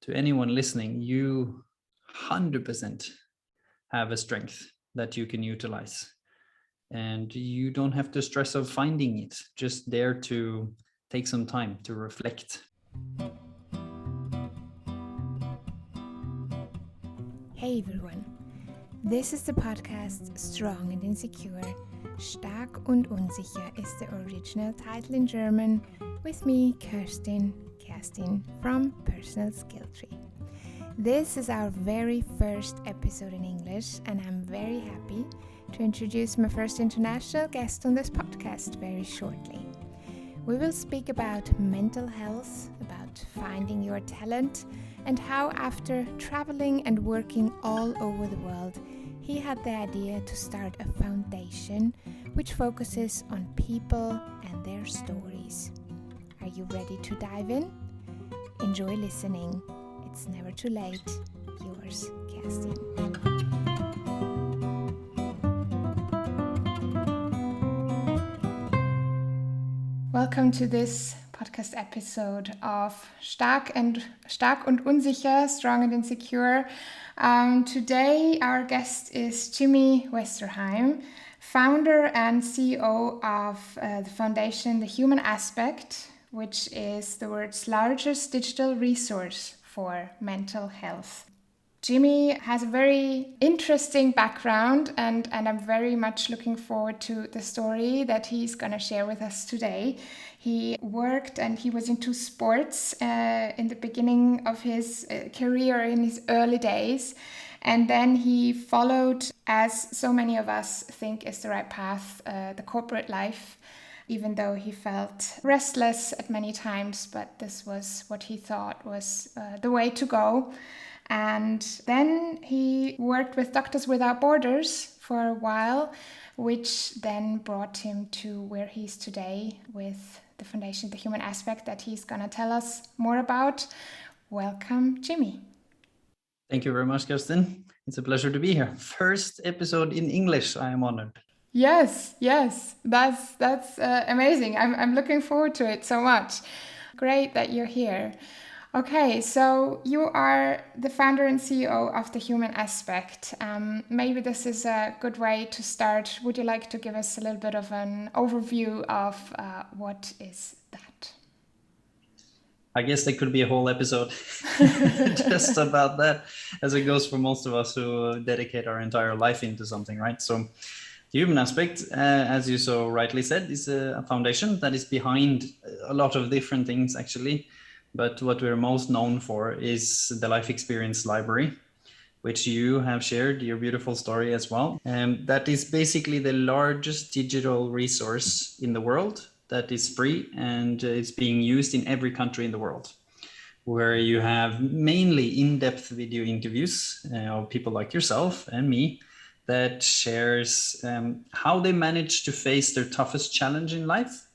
to anyone listening, you 100% have a strength that you can utilize. And you don't have to stress of finding it. Just dare to take some time to reflect. Hey everyone, this is the podcast Strong and Insecure. Stark und unsicher is the original title in German, with me, Kerstin from Personal Skill Tree. This is our very first episode in English, and I'm very happy to introduce my first international guest on this podcast very shortly. We will speak about mental health, about finding your talent, and how after traveling and working all over the world, he had the idea to start a foundation which focuses on people and their stories. Are you ready to dive in? Enjoy listening. It's never too late. Yours, Kerstin. Welcome to this podcast episode of Stark und Unsicher, Strong and Insecure. Today our guest is Jimmy Westerheim, founder and CEO of the foundation The Human Aspect, which is the world's largest digital resource for mental health. Jimmy has a very interesting background, and I'm very much looking forward to the story that he's going to share with us today. He worked and he was into sports in the beginning of his career, in his early days. And then he followed, as so many of us think is the right path, the corporate life, even though he felt restless at many times. But this was what he thought was the way to go. And then he worked with Doctors Without Borders for a while, which then brought him to where he is today with the foundation, The Human Aspect, that he's going to tell us more about. Welcome, Jimmy. Thank you very much, Kerstin. It's a pleasure to be here. First episode in English. I am honored. Yes, that's amazing. I'm looking forward to it so much. Great that you're here. Okay, so you are the founder and CEO of The Human Aspect. Maybe this is a good way to start. Would you like to give us a little bit of an overview of what is that? I guess there could be a whole episode just about that, as it goes for most of us who dedicate our entire life into something, right? So The Human Aspect, as you so rightly said, is a foundation that is behind a lot of different things, actually. But what we're most known for is the Life Experience Library, which you have shared your beautiful story as well. That is basically the largest digital resource in the world that is free, and it's being used in every country in the world, where you have mainly in-depth video interviews of people like yourself and me that shares how they managed to face their toughest challenge in life,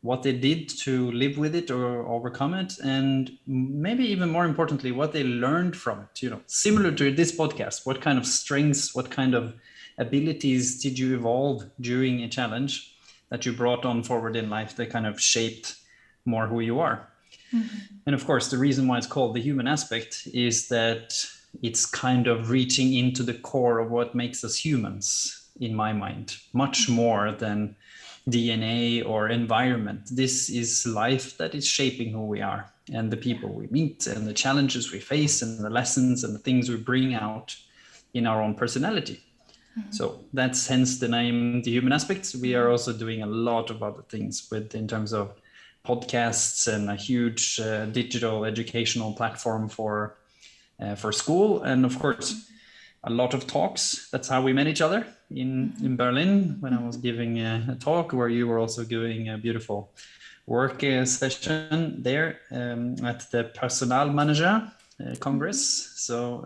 what they did to live with it or overcome it, and maybe even more importantly, what they learned from it. You know, similar to this podcast, what kind of strengths, what kind of abilities did you evolve during a challenge that you brought on forward in life that kind of shaped more who you are? Mm-hmm. And of course, the reason why it's called The Human Aspect is that it's kind of reaching into the core of what makes us humans, in my mind, much more than DNA or environment. This is life that is shaping who we are, and the people we meet, and the challenges we face, and the lessons and the things we bring out in our own personality. Mm-hmm. So that's hence the name The Human Aspects. We are also doing a lot of other things in terms of podcasts and a huge digital educational platform for school, and of course a lot of talks. That's how we met each other in Berlin, when I was giving a talk where you were also doing a beautiful work session there at the Personal Manager Congress. So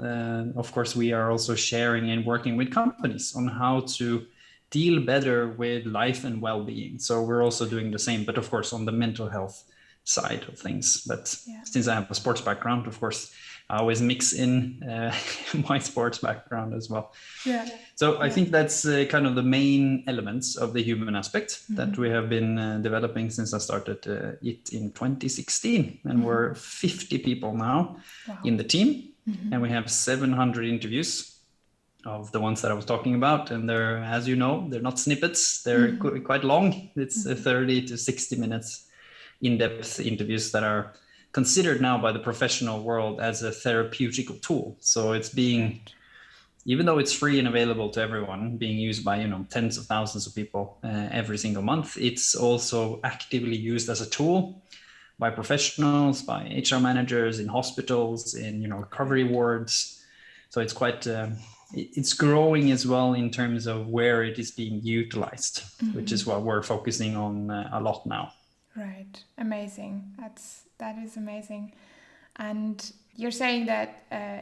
of course we are also sharing and working with companies on how to deal better with life and well-being. So we're also doing the same, but of course on the mental health side of things. But Yeah. since I have a sports background, of course, I always mix in my sports background as well. Yeah. So I think that's kind of the main elements of the human aspect that we have been developing since I started it in 2016. And we're 50 people now in the team. And we have 700 interviews of the ones that I was talking about. And they're, as you know, they're not snippets. They're quite long. It's 30 to 60 minutes in-depth interviews that are considered now by the professional world as a therapeutical tool. So it's being, even though it's free and available to everyone, being used by, tens of thousands of people every single month, it's also actively used as a tool by professionals, by HR managers in hospitals, in, recovery wards. So it's quite, it's growing as well in terms of where it is being utilized, which is what we're focusing on a lot now. Right. Amazing. That is amazing. And you're saying that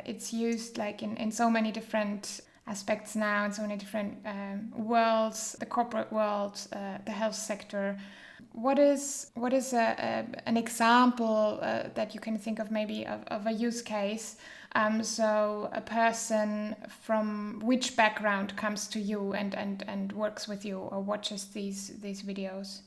it's used like in so many different aspects now, in so many different worlds, the corporate world, the health sector. What is an example that you can think of maybe of a use case? So a person from which background comes to you and works with you or watches these videos?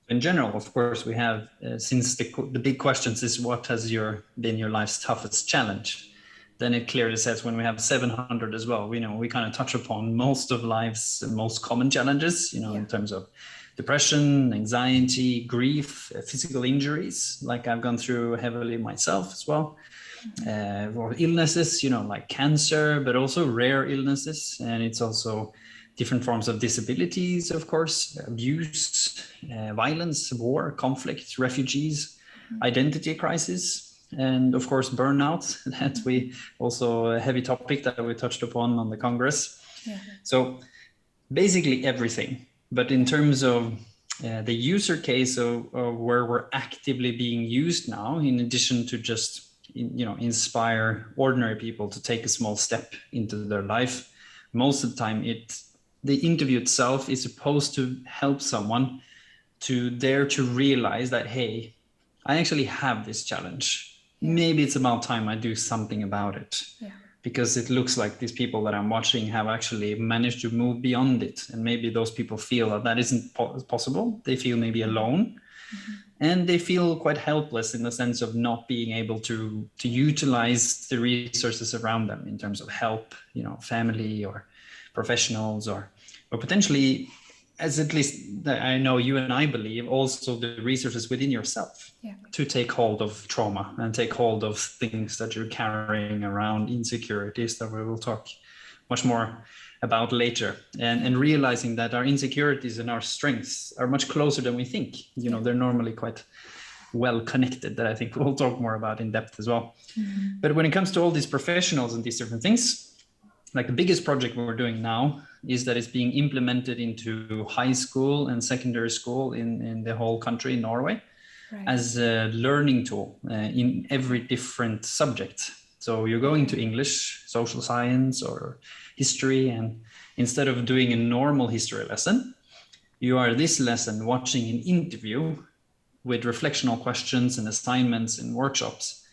In general, of course, we have, since the big questions is what has been your life's toughest challenge, then it clearly says when we have 700 as well, we kind of touch upon most of life's most common challenges, in terms of depression, anxiety, grief, physical injuries, like I've gone through heavily myself as well, or illnesses, like cancer, but also rare illnesses. And it's also different forms of disabilities, of course, abuse, violence, war, conflict, refugees, identity crisis, and of course, burnout. That we also a heavy topic that we touched upon the Congress. Yeah. So basically everything. But in terms of the user case of where we're actively being used now, in addition to just inspire ordinary people to take a small step into their life, most of the time the interview itself is supposed to help someone to dare to realize that, hey, I actually have this challenge. Maybe it's about time I do something about it. Because it looks like these people that I'm watching have actually managed to move beyond it. And maybe those people feel that isn't possible. They feel maybe alone. And they feel quite helpless in the sense of not being able to utilize the resources around them in terms of help, family or professionals or potentially, as at least I know you and I believe, also the resources within yourself to take hold of trauma and take hold of things that you're carrying around, insecurities that we will talk much more about later, and realizing that our insecurities and our strengths are much closer than we think. They're normally quite well connected, that I think we'll talk more about in depth as well. But when it comes to all these professionals and these different things, like the biggest project we're doing now is that it's being implemented into high school and secondary school in the whole country in Norway, as a learning tool in every different subject. So you're going to English, social science, or history, and instead of doing a normal history lesson, you are this lesson watching an interview with reflectional questions and assignments and workshops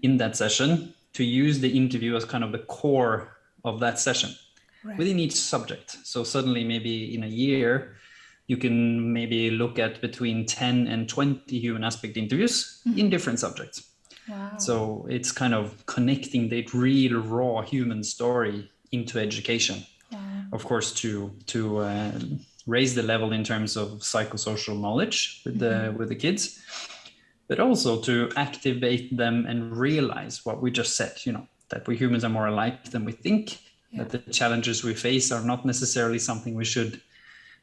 in that session, to use the interview as kind of the core of that session within each subject. So suddenly, maybe in a year, you can maybe look at between 10 and 20 human aspect interviews in different subjects. So it's kind of connecting the real raw human story into education. Of course, to raise the level in terms of psychosocial knowledge with the kids, but also to activate them and realize what we just said, that we humans are more alike than we think, that the challenges we face are not necessarily something we should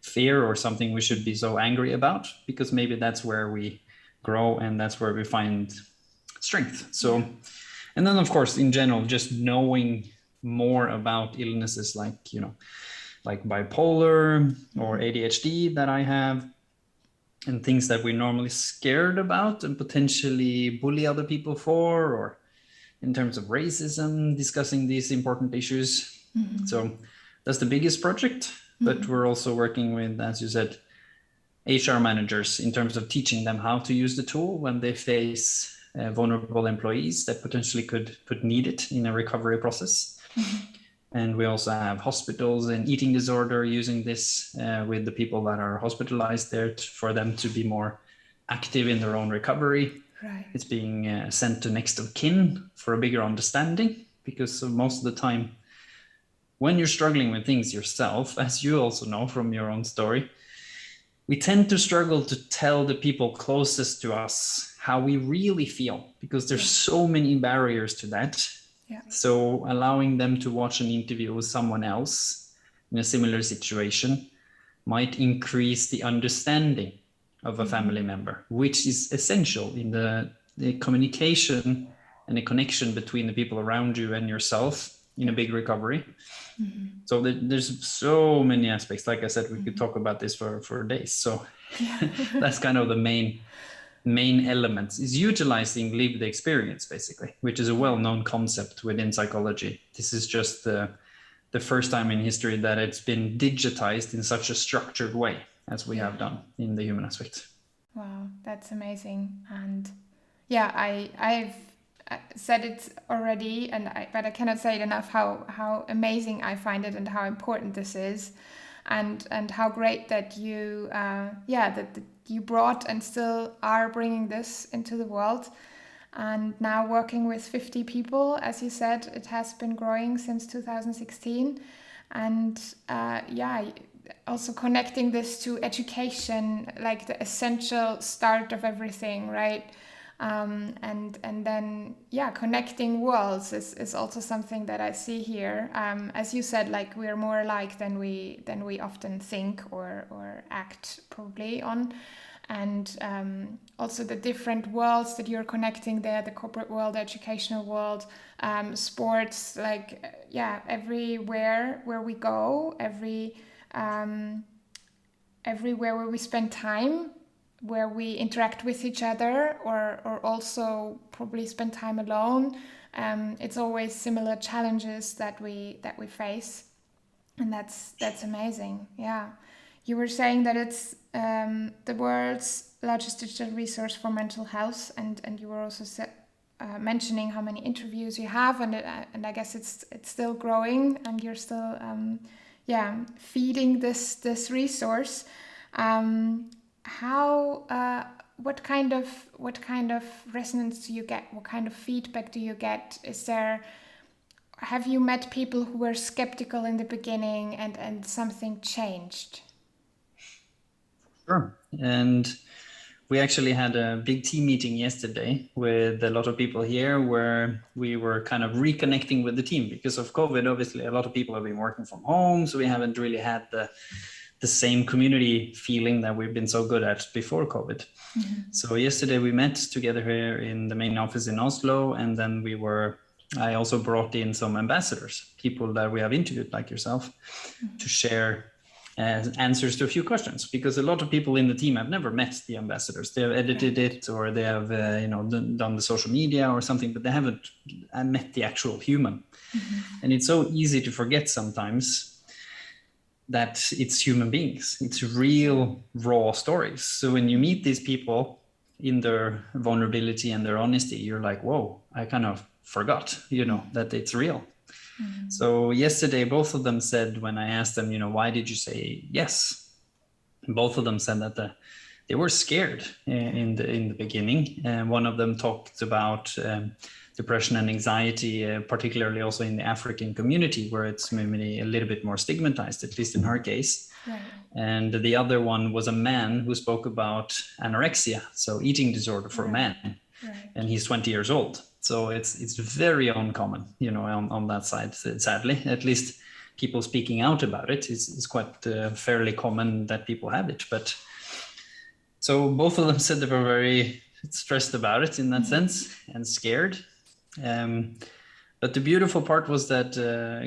fear or something we should be so angry about, because maybe that's where we grow and that's where we find strength. So, and then of course, in general, just knowing more about illnesses like, like bipolar or ADHD that I have, and things that we're normally scared about and potentially bully other people for, or in terms of racism, discussing these important issues. So that's the biggest project, but we're also working with, as you said, HR managers in terms of teaching them how to use the tool when they face vulnerable employees that potentially could need it in a recovery process. And we also have hospitals and eating disorder using this with the people that are hospitalized there for them to be more active in their own recovery. Right. It's being sent to next of kin for a bigger understanding, because most of the time when you're struggling with things yourself, as you also know from your own story, we tend to struggle to tell the people closest to us how we really feel, because there's so many barriers to that. Yeah. So allowing them to watch an interview with someone else in a similar situation might increase the understanding of a family member, which is essential in the communication and the connection between the people around you and yourself in a big recovery. So there's so many aspects. Like I said, we could talk about this for days. So that's kind of the main elements, is utilizing lived experience, basically, which is a well-known concept within psychology. This is just the first time in history that it's been digitized in such a structured way as we have done in the human aspect. Wow, that's amazing. And yeah, I've said it already, but I cannot say it enough how amazing I find it and how important this is, and how great that you that you brought and still are bringing this into the world. And now working with 50 people, as you said, it has been growing since 2016. And also connecting this to education, like the essential start of everything, right? And then connecting worlds is also something that I see here. As you said, like we're more alike than we often think or act probably on. And also the different worlds that you're connecting there, the corporate world, the educational world, sports, like everywhere where we go, everywhere where we spend time, where we interact with each other, or also probably spend time alone. It's always similar challenges that we face, and that's amazing. Yeah. You were saying that it's the world's largest digital resource for mental health, and you were also mentioning how many interviews you have, and I guess it's still growing, and you're still feeding this resource. What kind of resonance do you get? What kind of feedback do you get? Have you met people who were skeptical in the beginning and something changed? Sure. And we actually had a big team meeting yesterday with a lot of people here, where we were kind of reconnecting with the team because of COVID. Obviously, a lot of people have been working from home, so we haven't really had the same community feeling that we've been so good at before COVID. So yesterday we met together here in the main office in Oslo, and then I also brought in some ambassadors, people that we have interviewed like yourself, to share answers to a few questions, because a lot of people in the team have never met the ambassadors. They have edited it, or they have done the social media or something, but they haven't met the actual human. And it's so easy to forget sometimes that it's human beings. It's real raw stories. So when you meet these people in their vulnerability and their honesty, you're like, whoa, I kind of forgot, that it's real. So yesterday, both of them said, when I asked them, why did you say yes? Both of them said that they were scared in the beginning. And one of them talked about depression and anxiety, particularly also in the African community, where it's maybe a little bit more stigmatized, at least in her case. Right. And the other one was a man who spoke about anorexia, so eating disorder for a man. Right. And he's 20 years old. So it's very uncommon, on that side, sadly. At least people speaking out about it is quite fairly common that people have it. But so both of them said they were very stressed about it in that sense and scared. But the beautiful part was that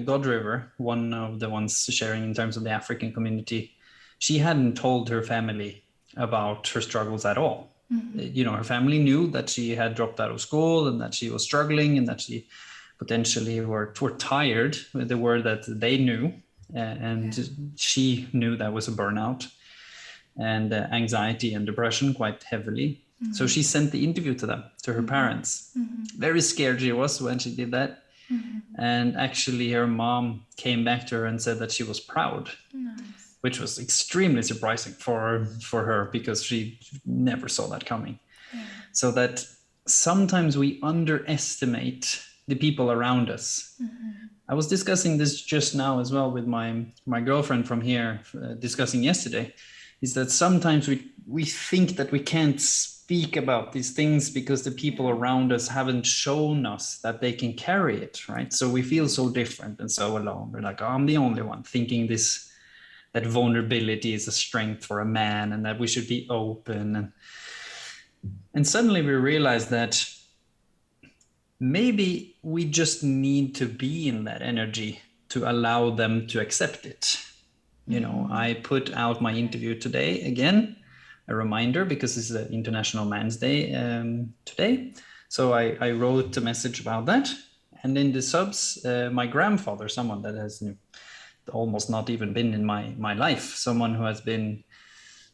God River, one of the ones sharing in terms of the African community, she hadn't told her family about her struggles at all. Her family knew that she had dropped out of school and that she was struggling and that she potentially were tired, with the word that they knew. And she knew that was a burnout. and anxiety and depression quite heavily. So she sent the interview to them, to her parents. Very scared she was when she did that. And actually her mom came back to her and said that she was proud. Nice. Which was extremely surprising for her, because she never saw that coming. Yeah. So that sometimes we underestimate the people around us. I was discussing this just now as well with my girlfriend from here, discussing yesterday, is that sometimes we think that we can't speak about these things because the people around us haven't shown us that they can carry it, right? So we feel so different and so alone. We're like, oh, I'm the only one thinking that vulnerability is a strength for a man and that we should be open. And suddenly we realize that maybe we just need to be in that energy to allow them to accept it. You know, I put out my interview today, again, a reminder, because this is an International Man's Day today. So I wrote a message about that. And in the subs, my grandfather, someone that has almost not even been in my life, someone who has been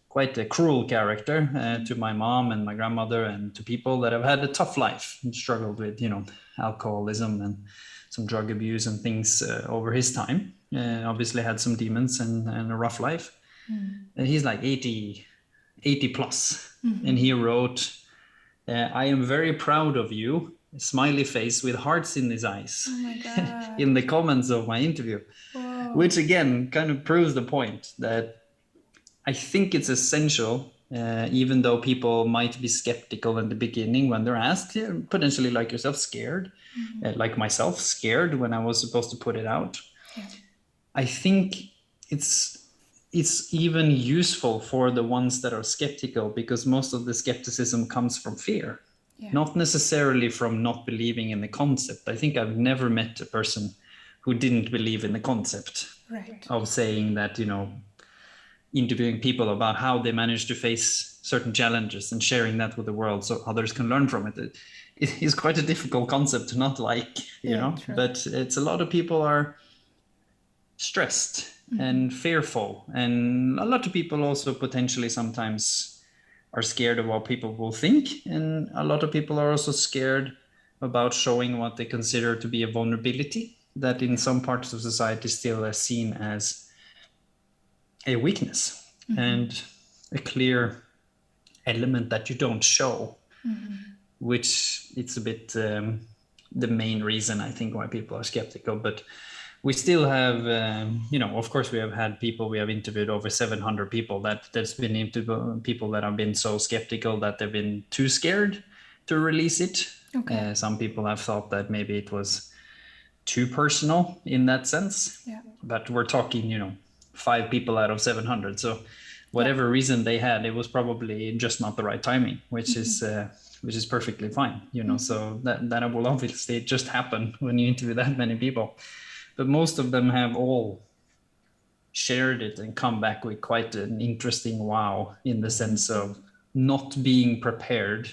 quite a cruel character to my mom and my grandmother and to people that have had a tough life and struggled with, alcoholism and some drug abuse and things over his time. Obviously had some demons and a rough life. And he's like 80 plus. And he wrote, I am very proud of you, smiley face with hearts in his eyes. Oh my God. In the comments of my interview. Whoa. Which again kind of proves the point that I think it's essential, even though people might be skeptical in the beginning when they're asked, potentially like yourself, scared, like myself, scared when I was supposed to put it out. Yeah. I think it's even useful for the ones that are skeptical, because most of the skepticism comes from fear, not necessarily from not believing in the concept. I think I've never met a person who didn't believe in the concept of saying that, interviewing people about how they manage to face certain challenges and sharing that with the world so others can learn from it. It is quite a difficult concept to not like, True. but it's a lot of people are stressed and fearful, and a lot of people also potentially sometimes are scared of what people will think, and a lot of people are also scared about showing what they consider to be a vulnerability that in some parts of society still is seen as a weakness and a clear element that you don't show, which it's a bit the main reason I think why people are skeptical. But we still have, of course, we have had people, we have interviewed over 700 people that's been interviewed, people that have been so skeptical that they've been too scared to release it. Okay. Some people have thought that maybe it was too personal in that sense. Yeah. But we're talking, 5 people out of 700. So whatever reason they had, it was probably just not the right timing, which is perfectly fine, so that will obviously just happen when you interview that many people. But most of them have all shared it and come back with quite an interesting wow, in the sense of not being prepared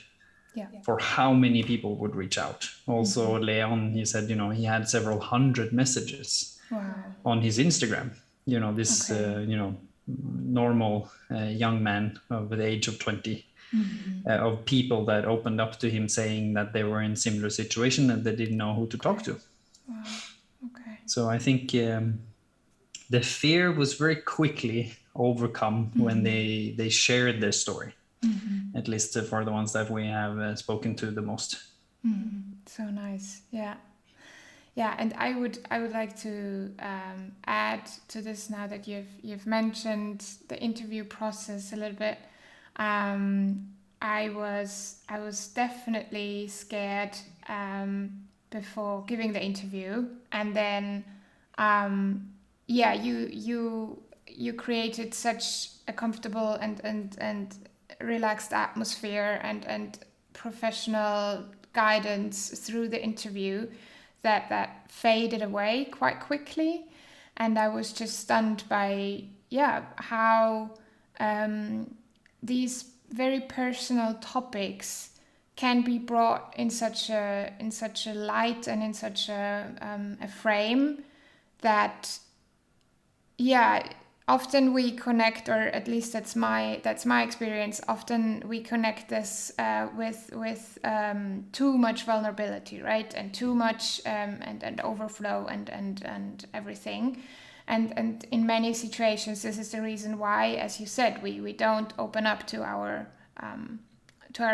for how many people would reach out. Also, Leon, he said, he had several hundred messages on his Instagram. This, normal young man of the age of 20, of people that opened up to him saying that they were in similar situation and they didn't know who to talk to. Wow. Okay. So I think the fear was very quickly overcome when they shared their story, at least for the ones that we have spoken to the most. So nice. Yeah, and I would like to add to this now that you've mentioned the interview process a little bit. I was definitely scared before giving the interview, and then you created such a comfortable and relaxed atmosphere and professional guidance through the interview that faded away quite quickly. And I was just stunned by how these very personal topics can be brought in such a light and in such a frame that often we connect, or at least that's my experience. Often we connect this with too much vulnerability, right, and too much and overflow and everything. And in many situations, this is the reason why, as you said, we don't open up to our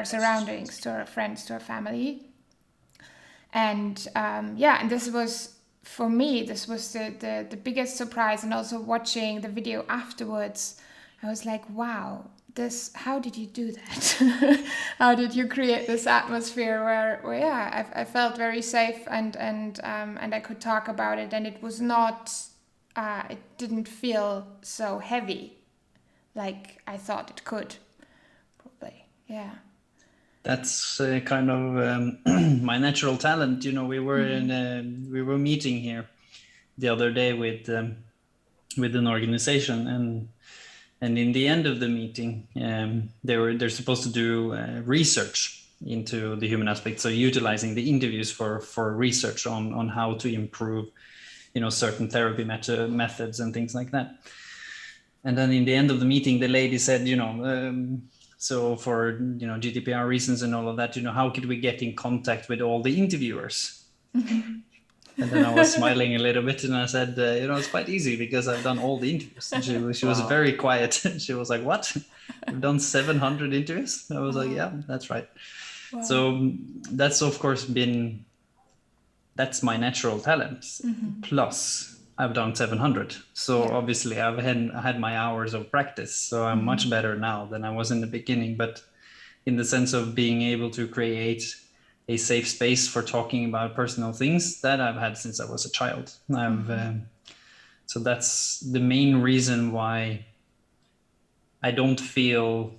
surroundings, to our friends, to our family. And and this was, for me, this was the biggest surprise. And also watching the video afterwards, I was like, wow, how did you do that? How did you create this atmosphere where I felt very safe, and I could talk about it, and it was not, it didn't feel so heavy like I thought it could, probably. Yeah. That's kind of my natural talent. We were we were meeting here the other day with an organization, and in the end of the meeting, they're supposed to do research into the human aspect. So utilizing the interviews for research on how to improve, certain therapy methods and things like that. And then in the end of the meeting, the lady said, so for GDPR reasons and all of that, how could we get in contact with all the interviewers? And then I was smiling a little bit, and I said, it's quite easy because I've done all the interviews. And she was very quiet. She was like, what? You've done 700 interviews? I was like, yeah, that's right. Wow. So that's, of course, that's my natural talent. Plus I've done 700. So obviously I've had my hours of practice. So I'm much better now than I was in the beginning. But in the sense of being able to create a safe space for talking about personal things, that I've had since I was a child. So that's the main reason why I don't feel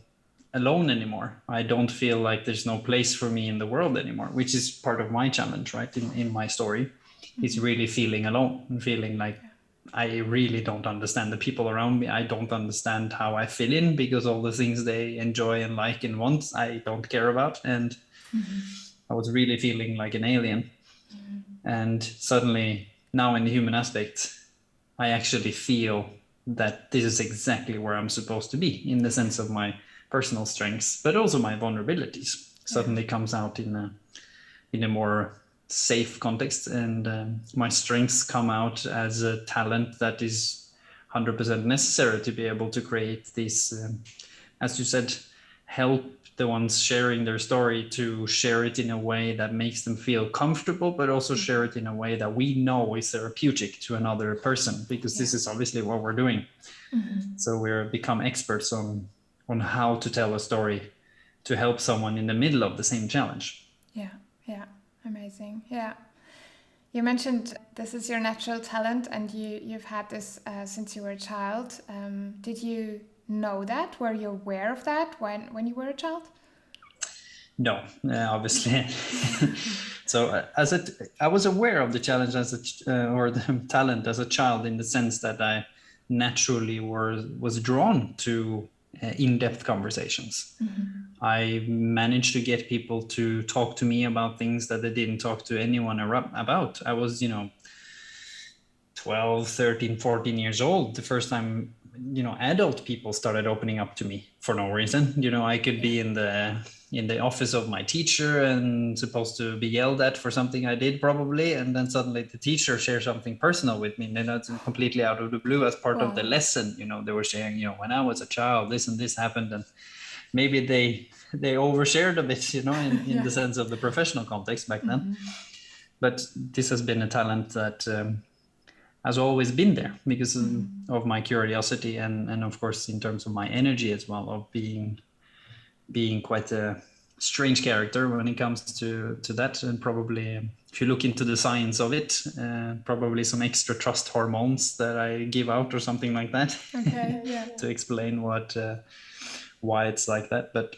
alone anymore. I don't feel like there's no place for me in the world anymore, which is part of my challenge, right? In my story, is really feeling alone and feeling like I really don't understand the people around me. I don't understand how I fit in, because all the things they enjoy and like and want, I don't care about. And I was really feeling like an alien. And suddenly now in the human aspect, I actually feel that this is exactly where I'm supposed to be, in the sense of my personal strengths, but also my vulnerabilities suddenly comes out in a more safe context, and my strengths come out as a talent that is 100% necessary to be able to create these, as you said, help the ones sharing their story to share it in a way that makes them feel comfortable, but also share it in a way that we know is therapeutic to another person, because this is obviously what we're doing. So we're become experts on how to tell a story to help someone in the middle of the same challenge. Yeah, amazing. Yeah. You mentioned this is your natural talent, and you've had this since you were a child. Did you know that? Were you aware of that when you were a child? No, obviously. So I was aware of the challenge or the talent as a child, in the sense that I naturally was drawn to in-depth conversations. I managed to get people to talk to me about things that they didn't talk to anyone about. I was, 12, 13, 14 years old the first time, adult people started opening up to me for no reason. I could be in the office of my teacher and supposed to be yelled at for something I did probably, and then suddenly the teacher shares something personal with me, and it's completely out of the blue as part of the lesson. They were sharing, when I was a child, this and this happened, and maybe they overshared a bit, in the sense of the professional context back then. But this has been a talent that has always been there, because of my curiosity, and of course in terms of my energy as well, of being quite a strange character when it comes to that. And probably, if you look into the science of it, probably some extra trust hormones that I give out or something like that. Okay, yeah. To explain why it's like that. But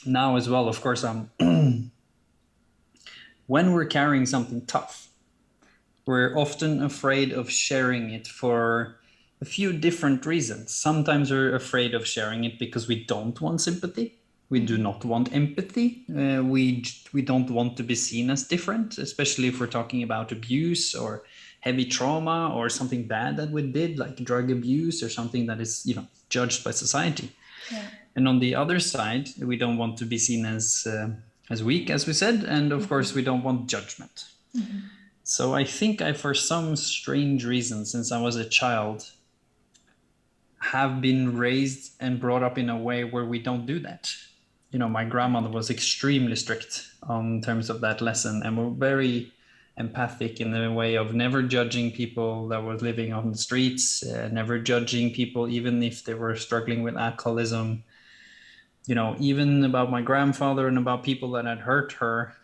now as well, of course, when we're carrying something tough, we're often afraid of sharing it for a few different reasons. Sometimes we're afraid of sharing it because we don't want sympathy. We do not want empathy. We don't want to be seen as different, especially if we're talking about abuse or heavy trauma or something bad that we did, like drug abuse or something that is, judged by society. Yeah. And on the other side, we don't want to be seen as weak, as we said, and of course we don't want judgment. So I think I, for some strange reason, since I was a child, have been raised and brought up in a way where we don't do that. My grandmother was extremely strict on terms of that lesson, and we're very empathic in the way of never judging people that were living on the streets, never judging people even if they were struggling with alcoholism. Even about my grandfather and about people that had hurt her,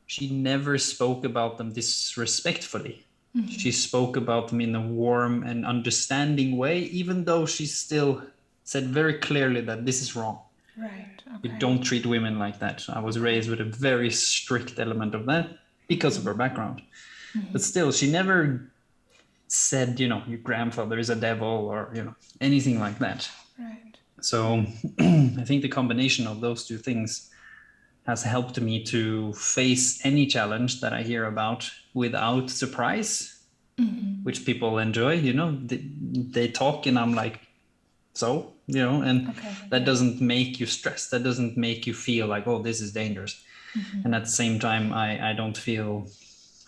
she never spoke about them disrespectfully. She spoke about them in a warm and understanding way, even though she still said very clearly that this is wrong. Right. Okay. You don't treat women like that. I was raised with a very strict element of that because of her background. But still, she never said, your grandfather is a devil or, anything like that. Right. So I think the combination of those two things has helped me to face any challenge that I hear about without surprise, which people enjoy. They talk and I'm like, and that doesn't make you stressed. That doesn't make you feel like, oh, this is dangerous. And at the same time, I don't feel,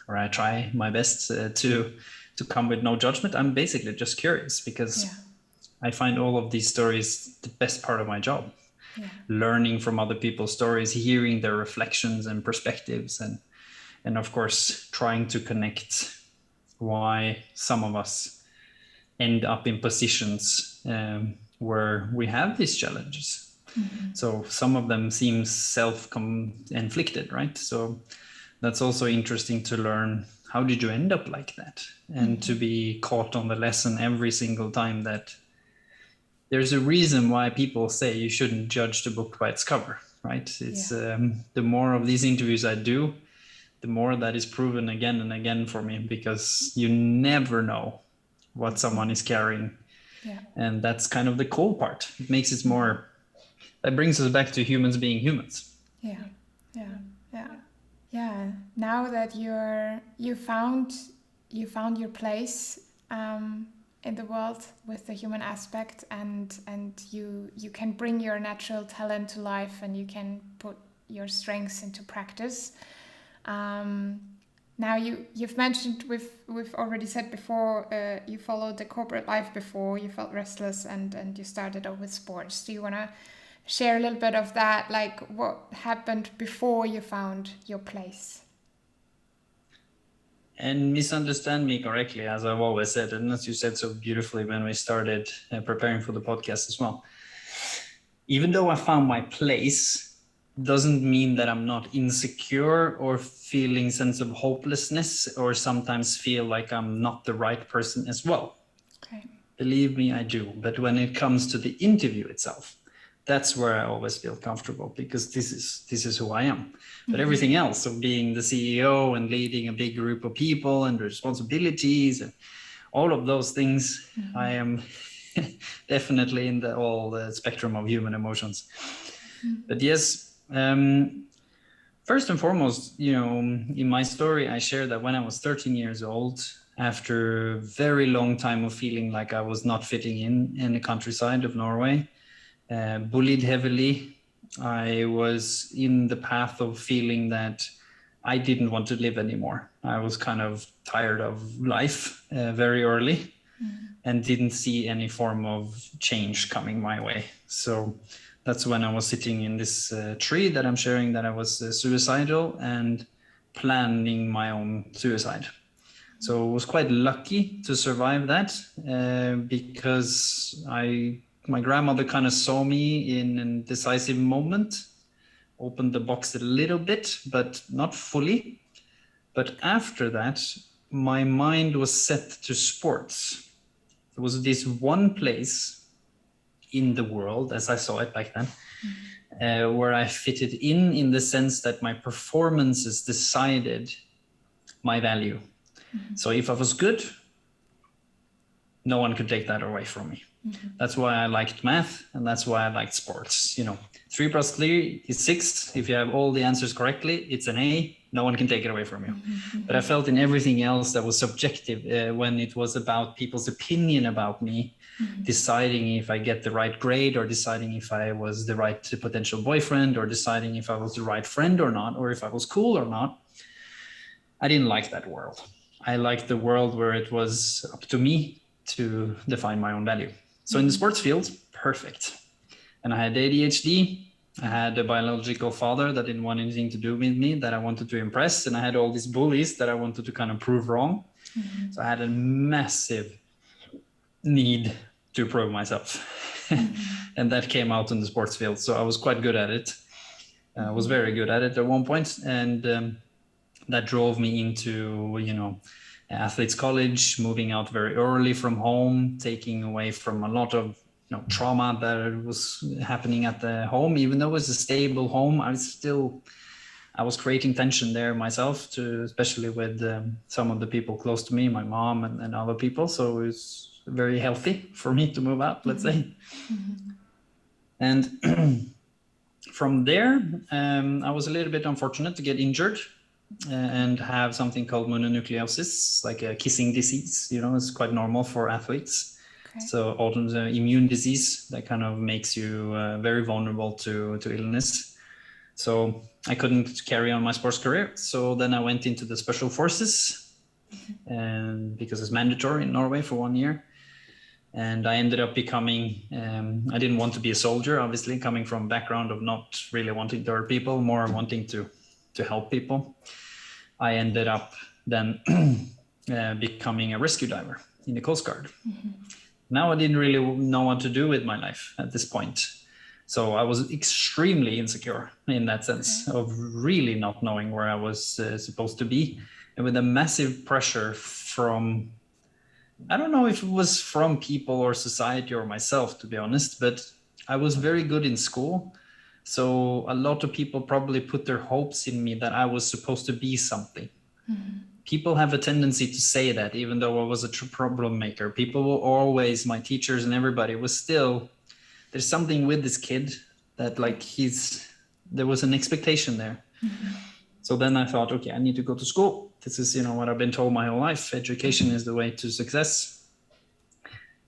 or I try my best to come with no judgment. I'm basically just curious because I find all of these stories the best part of my job. Learning from other people's stories, hearing their reflections and perspectives, and of course trying to connect why some of us end up in positions where we have these challenges. So some of them seem self-inflicted, right? So that's also interesting to learn, how did you end up like that? And to be caught on the lesson every single time that there's a reason why people say you shouldn't judge the book by its cover, right? It's the more of these interviews I do, the more that is proven again and again for me, because you never know what someone is carrying. And that's kind of the cool part. It makes it more, that brings us back to humans being humans. Now that you found your place in the world with the human aspect, and you can bring your natural talent to life, and you can put your strengths into practice. Now you've mentioned, we've already said before, you followed the corporate life before, you felt restless, and you started off with sports. Do you want to share a little bit of that, like what happened before you found your place? And misunderstand me correctly, as I've always said, and as you said so beautifully when we started preparing for the podcast as well. Even though I found my place, doesn't mean that I'm not insecure or feeling sense of hopelessness, or sometimes feel like I'm not the right person as well. Okay. Believe me, I do. But when it comes to the interview itself, that's where I always feel comfortable, because this is who I am. But everything else, so being the CEO and leading a big group of people and responsibilities and all of those things, I am definitely in the spectrum of human emotions. But yes, first and foremost, in my story, I share that when I was 13 years old, after a very long time of feeling like I was not fitting in the countryside of Norway, bullied heavily, I was in the path of feeling that I didn't want to live anymore. I was kind of tired of life very early, and didn't see any form of change coming my way. So that's when I was sitting in this tree that I'm sharing that I was suicidal and planning my own suicide. So I was quite lucky to survive that because my grandmother kind of saw me in a decisive moment, opened the box a little bit, but not fully. But after that, my mind was set to sports. There was this one place in the world, as I saw it back then, where I fitted in the sense that my performances decided my value. So if I was good, no one could take that away from me. That's why I liked math, and that's why I liked sports. 3 + 3 is 6. If you have all the answers correctly, it's an A. No one can take it away from you. But I felt in everything else that was subjective, when it was about people's opinion about me, deciding if I get the right grade, or deciding if I was the right potential boyfriend, or deciding if I was the right friend or not, or if I was cool or not. I didn't like that world. I liked the world where it was up to me to define my own value. So in the sports field, perfect. And I had ADHD. I had a biological father that didn't want anything to do with me, that I wanted to impress. And I had all these bullies that I wanted to kind of prove wrong. So I had a massive need to prove myself. And that came out in the sports field. So I was quite good at it. I was very good at it at one point. And that drove me into, athletes college, moving out very early from home, taking away from a lot of trauma that was happening at the home. Even though it was a stable home, I was creating tension there myself, especially with some of the people close to me, my mom and other people. So it was very healthy for me to move out, let's say. And from there, I was a little bit unfortunate to get injured and have something called mononucleosis, like a kissing disease. It's quite normal for athletes. Okay. So autoimmune disease that kind of makes you very vulnerable to illness. So I couldn't carry on my sports career. So then I went into the special forces, and because it's mandatory in Norway for 1 year. And I ended up becoming, I didn't want to be a soldier, obviously, coming from a background of not really wanting to hurt people, more wanting to help people. I ended up then becoming a rescue diver in the Coast Guard. Now I didn't really know what to do with my life at this point. So I was extremely insecure in that sense of really not knowing where I was supposed to be. And with a massive pressure from, I don't know if it was from people or society or myself, to be honest, but I was very good in school. So a lot of people probably put their hopes in me that I was supposed to be something. People have a tendency to say that, even though I was a problem maker. People will always, my teachers and everybody was still, there's something with this kid that there was an expectation there. So then I thought, okay, I need to go to school. This is, what I've been told my whole life. Education is the way to success.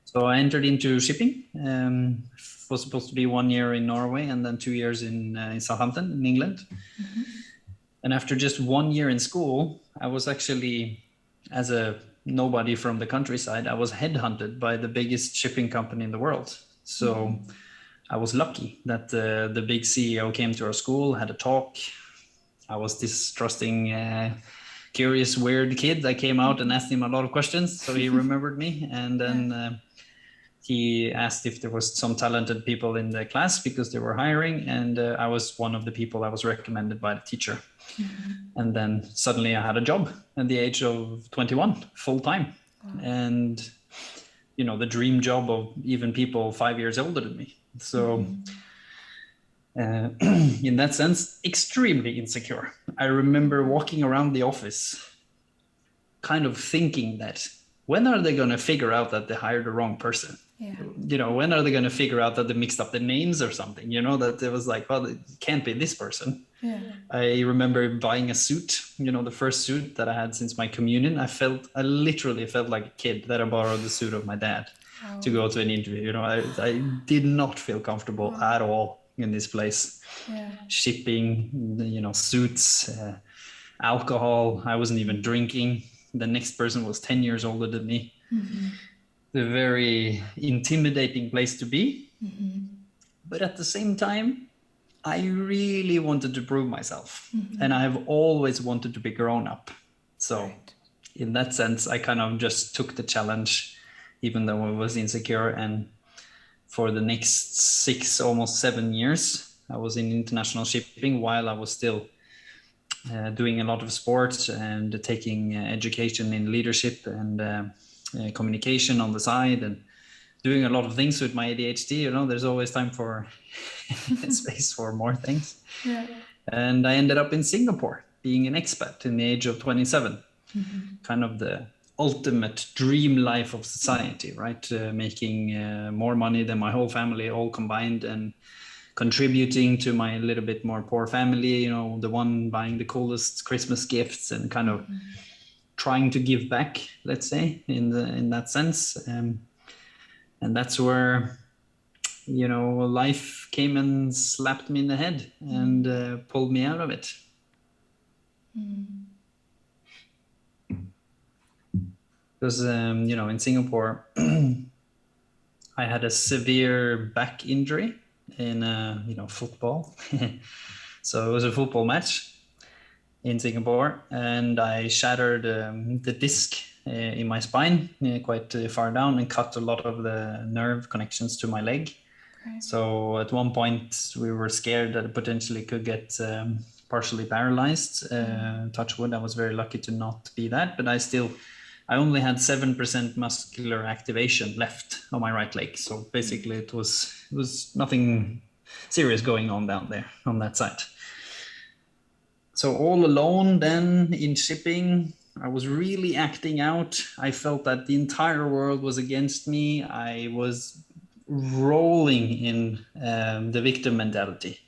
So I entered into shipping. Was supposed to be 1 year in Norway and then 2 years in Southampton in England. And after just 1 year in school, I was actually, as a nobody from the countryside, I was headhunted by the biggest shipping company in the world. So I was lucky that the big CEO came to our school, had a talk. I was this trusting, curious, weird kid. I came out and asked him a lot of questions, so he remembered me. And then he asked if there was some talented people in the class because they were hiring. And I was one of the people that was recommended by the teacher. And then suddenly I had a job at the age of 21, full time. And, the dream job of even people 5 years older than me. So in that sense, extremely insecure. I remember walking around the office kind of thinking that, when are they going to figure out that they hired the wrong person? When are they going to figure out that they mixed up the names or something? That it was like, well, it can't be this person. I remember buying a suit, the first suit that I had since my communion. I literally felt like a kid that I borrowed the suit of my dad to go to an interview. I did not feel comfortable at all in this place. Shipping, suits, alcohol. I wasn't even drinking. The next person was 10 years older than me. A very intimidating place to be. But at the same time, I really wanted to prove myself. And I've always wanted to be grown up. So in that sense, I kind of just took the challenge, even though I was insecure. And for the next 6, almost 7 years, I was in international shipping while I was still doing a lot of sports and taking education in leadership and communication on the side, and doing a lot of things with my ADHD. There's always time for space for more things. And I ended up in Singapore being an expat in the age of 27, kind of the ultimate dream life of society, right? Making more money than my whole family all combined, and contributing to my little bit more poor family, the one buying the coolest Christmas gifts and kind of trying to give back, let's say, in that sense. And that's where, life came and slapped me in the head and pulled me out of it. Because, in Singapore, I had a severe back injury in, football. So it was a football match in Singapore, and I shattered the disc in my spine quite far down and cut a lot of the nerve connections to my leg. Okay. So at one point we were scared that it potentially could get partially paralyzed. Touch wood, I was very lucky to not be that, but I only had 7% muscular activation left on my right leg. So basically it was nothing serious going on down there on that side. So all alone then in shipping, I was really acting out. I felt that the entire world was against me. I was rolling in the victim mentality.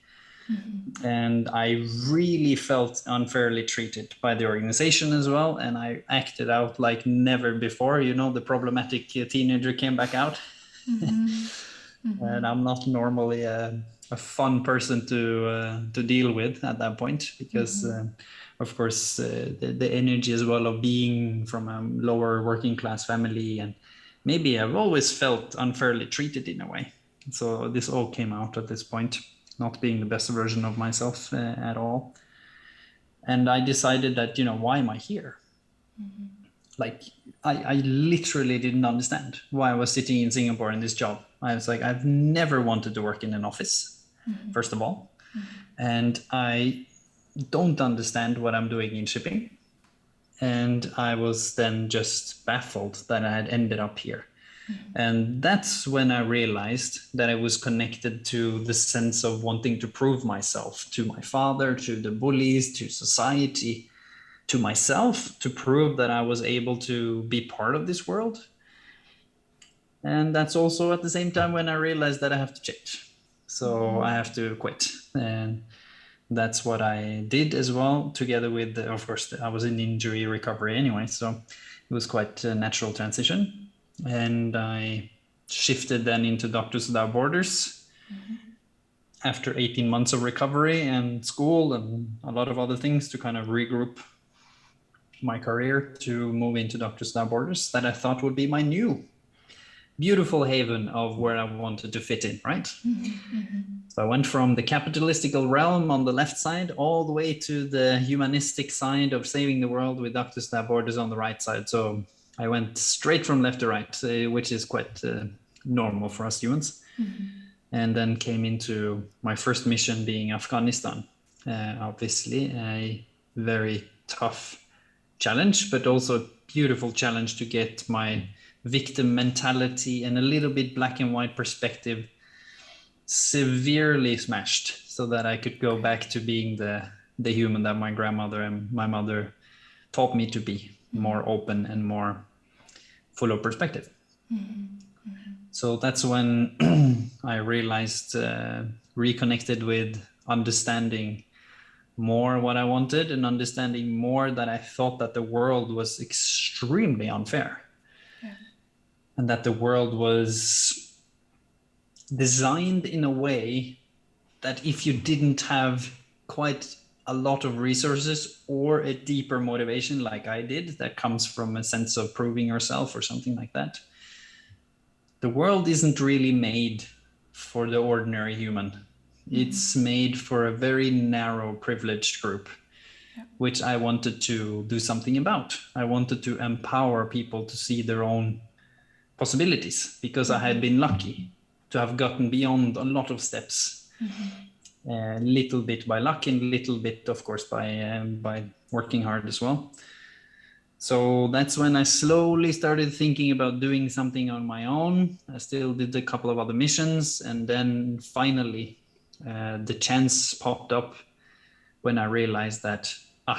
And I really felt unfairly treated by the organization as well. And I acted out like never before. The problematic teenager came back out. And I'm not normally a fun person to deal with at that point, because of course the energy as well of being from a lower working class family, and maybe I've always felt unfairly treated in a way. So this all came out at this point, not being the best version of myself at all. And I decided that, why am I here? Like, I literally didn't understand why I was sitting in Singapore in this job. I was like, I've never wanted to work in an office, first of all. And I don't understand what I'm doing in shipping. And I was then just baffled that I had ended up here. And that's when I realized that I was connected to the sense of wanting to prove myself to my father, to the bullies, to society, to myself, to prove that I was able to be part of this world. And that's also at the same time when I realized that I have to change. So I have to quit. And that's what I did as well, together with, of course, I was in injury recovery anyway. So it was quite a natural transition. And I shifted then into Doctors Without Borders after 18 months of recovery and school and a lot of other things to kind of regroup my career to move into Doctors Without Borders, that I thought would be my new beautiful haven of where I wanted to fit in, right? So I went from the capitalistical realm on the left side all the way to the humanistic side of saving the world with Doctors Without Borders on the right side. So I went straight from left to right, which is quite normal for us humans. And then came into my first mission being Afghanistan. Obviously a very tough challenge, but also a beautiful challenge to get my victim mentality and a little bit black and white perspective severely smashed, so that I could go back to being the human that my grandmother and my mother taught me to be, more open and more full of perspective. So that's when I realized, reconnected with understanding more what I wanted and understanding more that I thought that the world was extremely unfair. And that the world was designed in a way that if you didn't have quite a lot of resources or a deeper motivation like I did, that comes from a sense of proving yourself or something like that, the world isn't really made for the ordinary human. It's made for a very narrow privileged group, which I wanted to do something about. I wanted to empower people to see their own possibilities, because I had been lucky to have gotten beyond a lot of steps, little bit by luck and little bit, of course, by working hard as well. So that's when I slowly started thinking about doing something on my own. I still did a couple of other missions, and then finally the chance popped up when I realized that I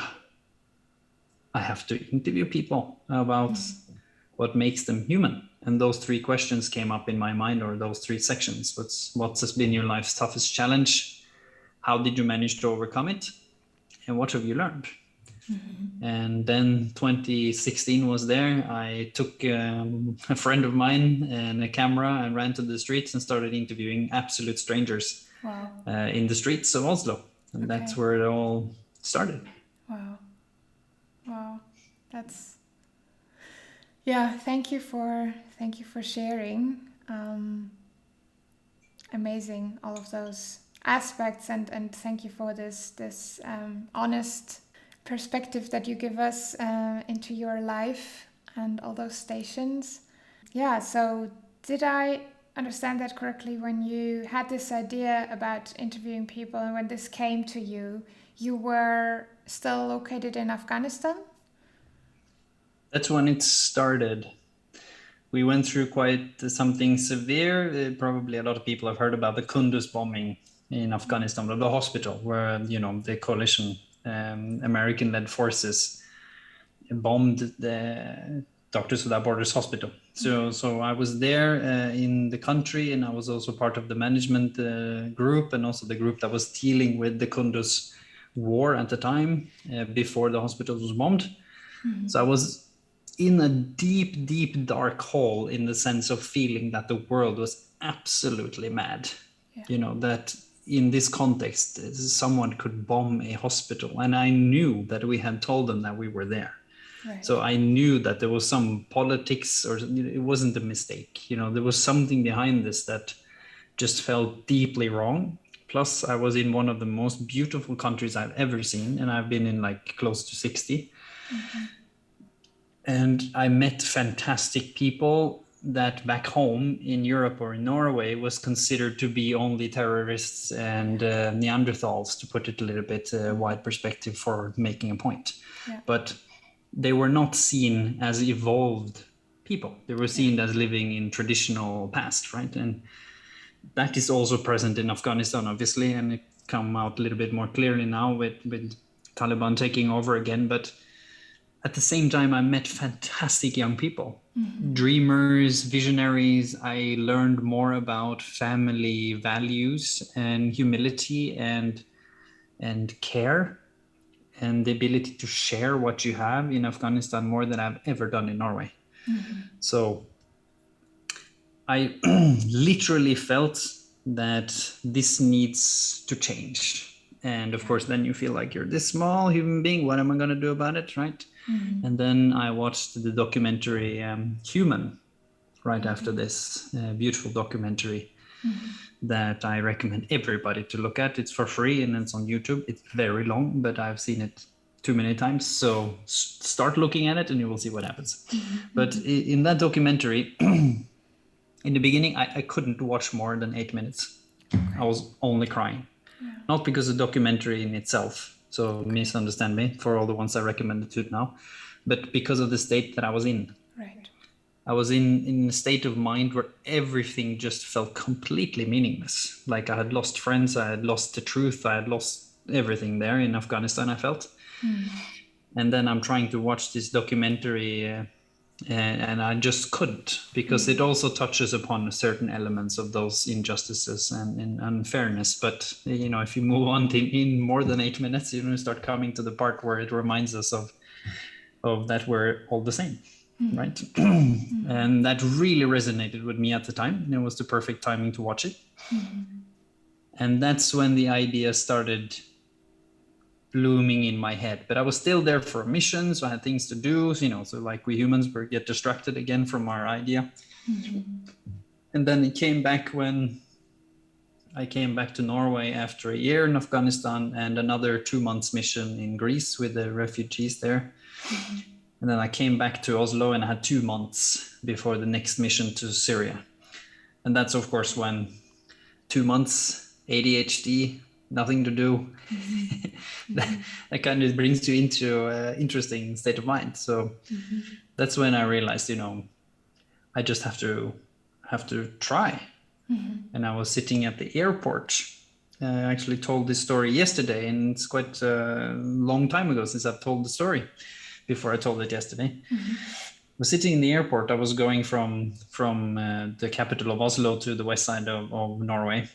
have to interview people about what makes them human? And those three questions came up in my mind, or those three sections. What has been your life's toughest challenge? How did you manage to overcome it? And what have you learned? And then 2016 was there. I took a friend of mine and a camera and ran to the streets and started interviewing absolute strangers. Wow. In the streets of Oslo. And that's where it all started. Wow. Wow. That's, yeah, thank you for sharing. Amazing, all of those aspects, and thank you for this honest perspective that you give us into your life and all those stations. Yeah, so did I understand that correctly? When you had this idea about interviewing people and when this came to you, you were still located in Afghanistan? That's when it started. We went through quite something severe. Probably a lot of people have heard about the Kunduz bombing in Afghanistan, the hospital where, the coalition, American-led forces bombed the Doctors Without Borders hospital. So I was there in the country, and I was also part of the management group, and also the group that was dealing with the Kunduz war at the time, before the hospital was bombed. So I was in a deep, deep dark hole, in the sense of feeling that the world was absolutely mad. That in this context, someone could bomb a hospital. And I knew that we had told them that we were there. Right. So I knew that there was some politics, or it wasn't a mistake. There was something behind this that just felt deeply wrong. Plus, I was in one of the most beautiful countries I've ever seen, and I've been in like close to 60. And I met fantastic people that back home in Europe or in Norway was considered to be only terrorists and Neanderthals, to put it a little bit wide perspective for making a point. Yeah. But they were not seen as evolved people. They were seen as living in traditional past, right? And that is also present in Afghanistan, obviously, and it come out a little bit more clearly now with Taliban taking over again. But at the same time, I met fantastic young people, dreamers, visionaries. I learned more about family values and humility and care, and the ability to share what you have in Afghanistan more than I've ever done in Norway. So I literally felt that this needs to change. And of course, then you feel like you're this small human being. What am I going to do about it, right? And then I watched the documentary Human right after this, beautiful documentary that I recommend everybody to look at. It's for free and it's on YouTube. It's very long, but I've seen it too many times. So start looking at it and you will see what happens. But in that documentary, in the beginning, I couldn't watch more than 8 minutes. I was only crying. Not because of the documentary in itself, so misunderstand me for all the ones I recommended to now, but because of the state that I was in. Right. I was in a state of mind where everything just felt completely meaningless. Like I had lost friends, I had lost the truth, I had lost everything there in Afghanistan, I felt. And then I'm trying to watch this documentary and I just couldn't, because it also touches upon certain elements of those injustices and unfairness. But if you move on in more than 8 minutes, you start coming to the part where it reminds us of that we're all the same, right? And that really resonated with me at the time. It was the perfect timing to watch it. And that's when the idea started blooming in my head. But I was still there for a mission, so I had things to do, so like we humans get distracted again from our idea. And then it came back when I came back to Norway after a year in Afghanistan and another 2 months mission in Greece with the refugees there. And then I came back to Oslo and I had 2 months before the next mission to Syria. And that's of course when 2 months, ADHD, nothing to do. That kind of brings you into an interesting state of mind. So that's when I realized, I just have to try. And I was sitting at the airport. I actually told this story yesterday, and it's quite a long time ago since I've told the story before I told it yesterday. was sitting in the airport. I was going from the capital of Oslo to the west side of Norway,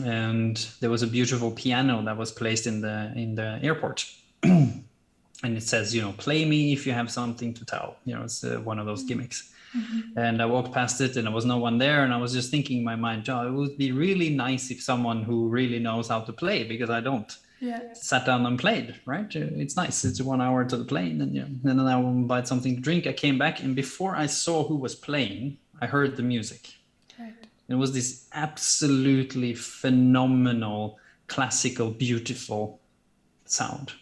and there was a beautiful piano that was placed in the airport. And it says, play me if you have something to tell. It's one of those gimmicks. And I walked past it and there was no one there. And I was just thinking in my mind, it would be really nice if someone who really knows how to play, because I don't, sat down and played, right? It's nice. It's 1 hour to the plane. And then I will buy something to drink. I came back, and before I saw who was playing, I heard the music. Right. It was this absolutely phenomenal, classical, beautiful sound.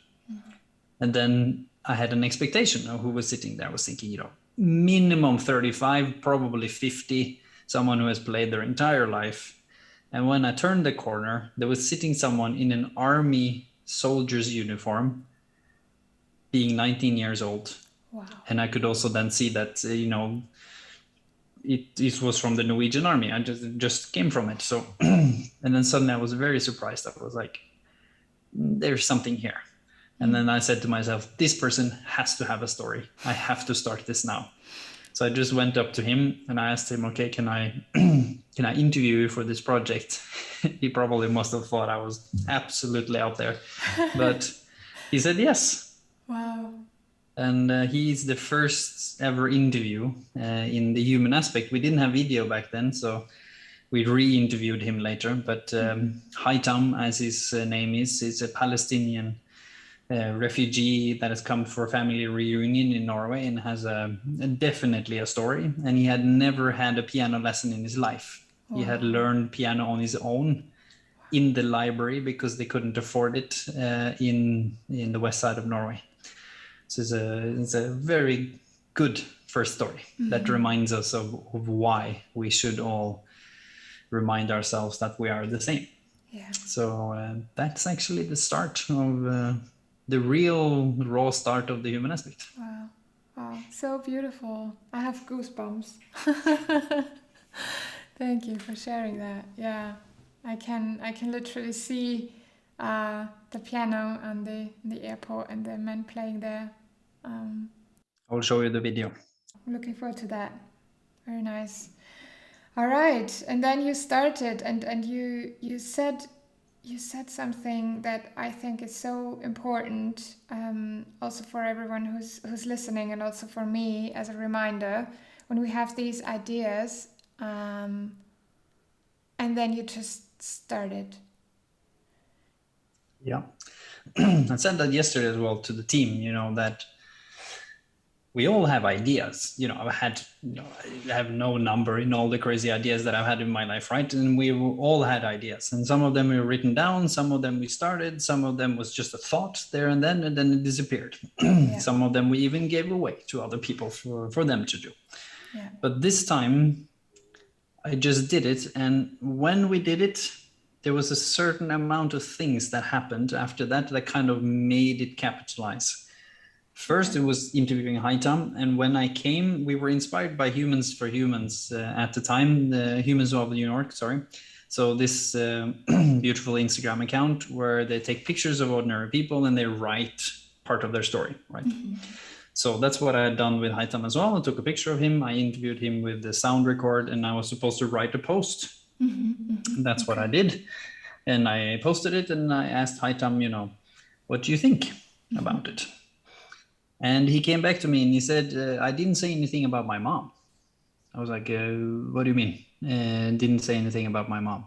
And then I had an expectation of who was sitting there. I was thinking, minimum 35, probably 50, someone who has played their entire life. And when I turned the corner, there was sitting someone in an army soldier's uniform, being 19 years old. Wow. And I could also then see that, it was from the Norwegian army. I just came from it. So, and then suddenly I was very surprised. I was like, there's something here. And then I said to myself, this person has to have a story. I have to start this now. So I just went up to him and I asked him, okay, can I interview you for this project? He probably must have thought I was absolutely out there, but he said yes. Wow. And he's the first ever interview in the human aspect. We didn't have video back then, so we re-interviewed him later. But Haitam, as his name is a Palestinian refugee that has come for a family reunion in Norway and has definitely a story. And he had never had a piano lesson in his life. Wow. He had learned piano on his own in the library because they couldn't afford it in the west side of Norway. So it's a very good first story that reminds us of why we should all remind ourselves that we are the same. Yeah. So that's actually the start of the real raw start of the human aspect. Wow. Wow. So beautiful. I have goosebumps. Thank you for sharing that. Yeah. I can literally see the piano and the airport and the men playing there. I will show you the video. I'm looking forward to that. Very nice. All right. And then you started and you said something that I think is so important, also for everyone who's listening, and also for me as a reminder, when we have these ideas, and then you just started. Yeah. I said that yesterday as well to the team, that we all have ideas. I have no number in all the crazy ideas that I've had in my life, right? And we all had ideas, and some of them were written down, some of them we started, some of them was just a thought there and then it disappeared. Yeah. Some of them we even gave away to other people for them to do. Yeah. But this time I just did it, and when we did it, there was a certain amount of things that happened after that kind of made it capitalize. First, it was interviewing Haitam, and when I came, we were inspired by Humans for Humans at the time, the Humans of New York, sorry. So this beautiful Instagram account where they take pictures of ordinary people and they write part of their story, right? Mm-hmm. So that's what I had done with Haitam as well. I took a picture of him, I interviewed him with the sound record, and I was supposed to write a post. Mm-hmm. That's what I did. And I posted it, and I asked Haitam, what do you think about it? And he came back to me and he said, I didn't say anything about my mom. I was like, what do you mean? Didn't say anything about my mom.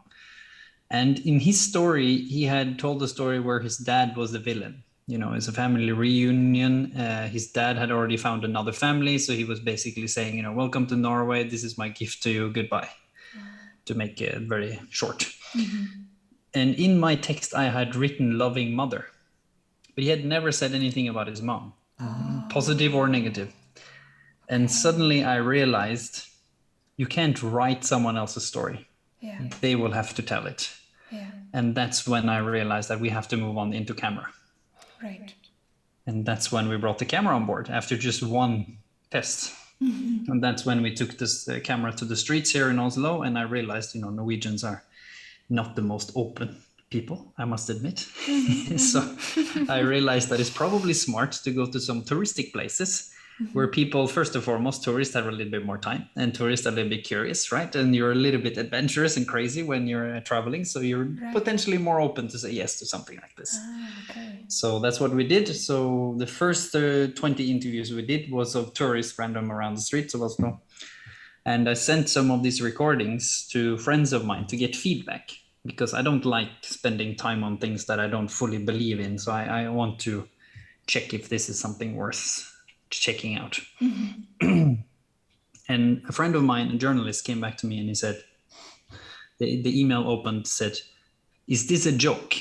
And in his story, he had told a story where his dad was the villain. It's a family reunion. His dad had already found another family. So he was basically saying, welcome to Norway. This is my gift to you. Goodbye. To make it very short. Mm-hmm. And in my text, I had written loving mother. But he had never said anything about his mom. Positive or negative. And suddenly I realized you can't write someone else's story. Yeah. They will have to tell it. Yeah. And that's when I realized that we have to move on into camera. Right. And that's when we brought the camera on board after just one test. Mm-hmm. And that's when we took this camera to the streets here in Oslo. And I realized, Norwegians are not the most open people, I must admit. Mm-hmm. So I realized that it's probably smart to go to some touristic places where people, first and foremost, tourists have a little bit more time, and tourists are a little bit curious, right? And you're a little bit adventurous and crazy when you're traveling, so you're potentially more open to say yes to something like this. Okay. So that's what we did. So the first 20 interviews we did was of tourists random around the streets of Oslo. And I sent some of these recordings to friends of mine to get feedback, because I don't like spending time on things that I don't fully believe in. So I want to check if this is something worth checking out. And a friend of mine, a journalist, came back to me and he said, the email opened, said, "Is this a joke?"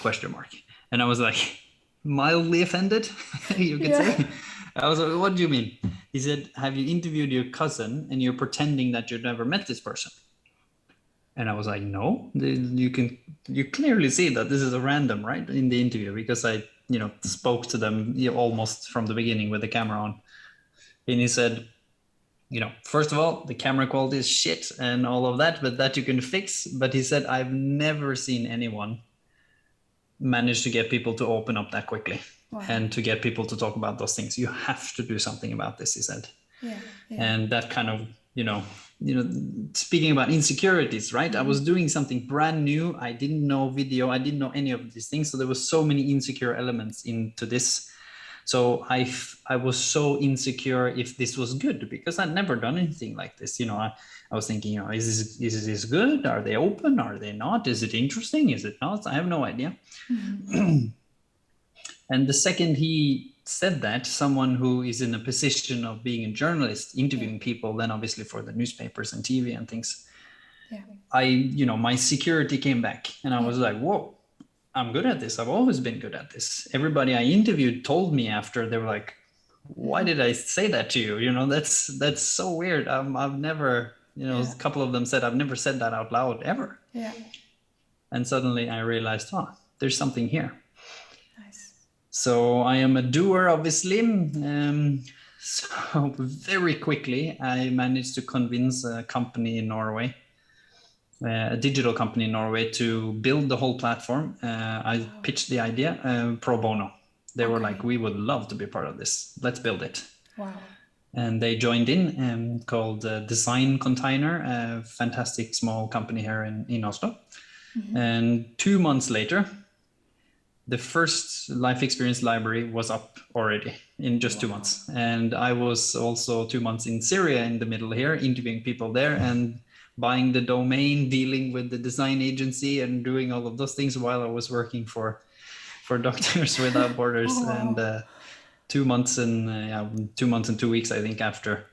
Question mark. And I was like, mildly offended, you could say. I was like, what do you mean? He said, "Have you interviewed your cousin and you're pretending that you've never met this person?" And I was like, no, you clearly see that this is a random, right, in the interview, because I, spoke to them almost from the beginning with the camera on. And he said, first of all, the camera quality is shit and all of that, but that you can fix. But he said, I've never seen anyone manage to get people to open up that quickly. Wow. And to get people to talk about those things. You have to do something about this, he said. Yeah. And that kind of, speaking about insecurities, right? I was doing something brand new. I didn't know video. I didn't know any of these things. So there was so many insecure elements into this. So I was so insecure if this was good, because I'd never done anything like this. I was thinking, is this good? Are they open? Are they not? Is it interesting? Is it not? I have no idea. And the second he said that, someone who is in a position of being a journalist, interviewing people, then obviously for the newspapers and TV and things, my security came back, and I was like, whoa, I'm good at this. I've always been good at this. Everybody I interviewed told me after, they were like, why did I say that to you? That's so weird. I've never, a couple of them said, I've never said that out loud ever. Yeah. And suddenly I realized, there's something here. Nice. So I am a doer, obviously. So very quickly, I managed to convince a company in Norway, a digital company in Norway, to build the whole platform. I pitched the idea pro bono. They were like, we would love to be part of this. Let's build it. Wow. And they joined in, called Design Container, a fantastic small company here in Oslo. And 2 months later, the first life experience library was up already in just 2 months. And I was also 2 months in Syria in the middle here, interviewing people there and buying the domain, dealing with the design agency, and doing all of those things while I was working for Doctors Without Borders. And 2 months and 2 months and 2 weeks, I think, after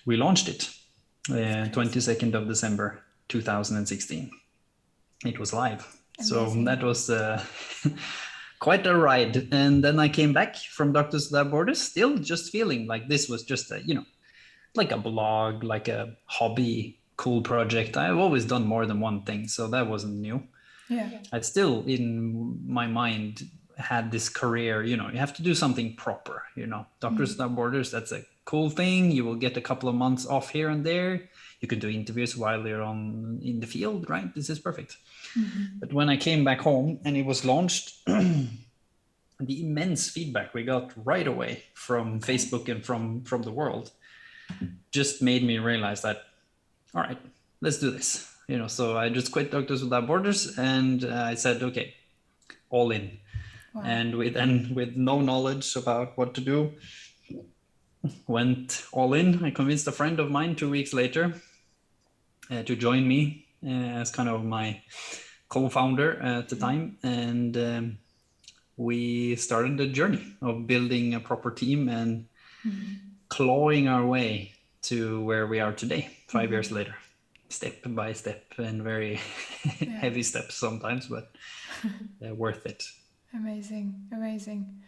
we launched it, 22nd of December 2016, it was live. Amazing. So that was quite a ride. And then I came back from Doctors Without Borders, still just feeling like this was just a, like a blog, like a hobby, cool project. I've always done more than one thing, so that wasn't new. Yeah. I still, in my mind, had this career, you have to do something proper, Doctors Without Borders, that's a cool thing. You will get a couple of months off here and there. You can do interviews while you're in the field, right? This is perfect. But when I came back home and it was launched, the immense feedback we got right away from Facebook and from the world just made me realize that, all right, let's do this. So I just quit Doctors Without Borders, and I said, okay, all in. Wow. And with no knowledge about what to do, went all in. I convinced a friend of mine 2 weeks later to join me as kind of my co-founder at the time. And we started the journey of building a proper team and clawing our way to where we are today, 5 years later, step by step, and very heavy steps sometimes, but worth it. Amazing.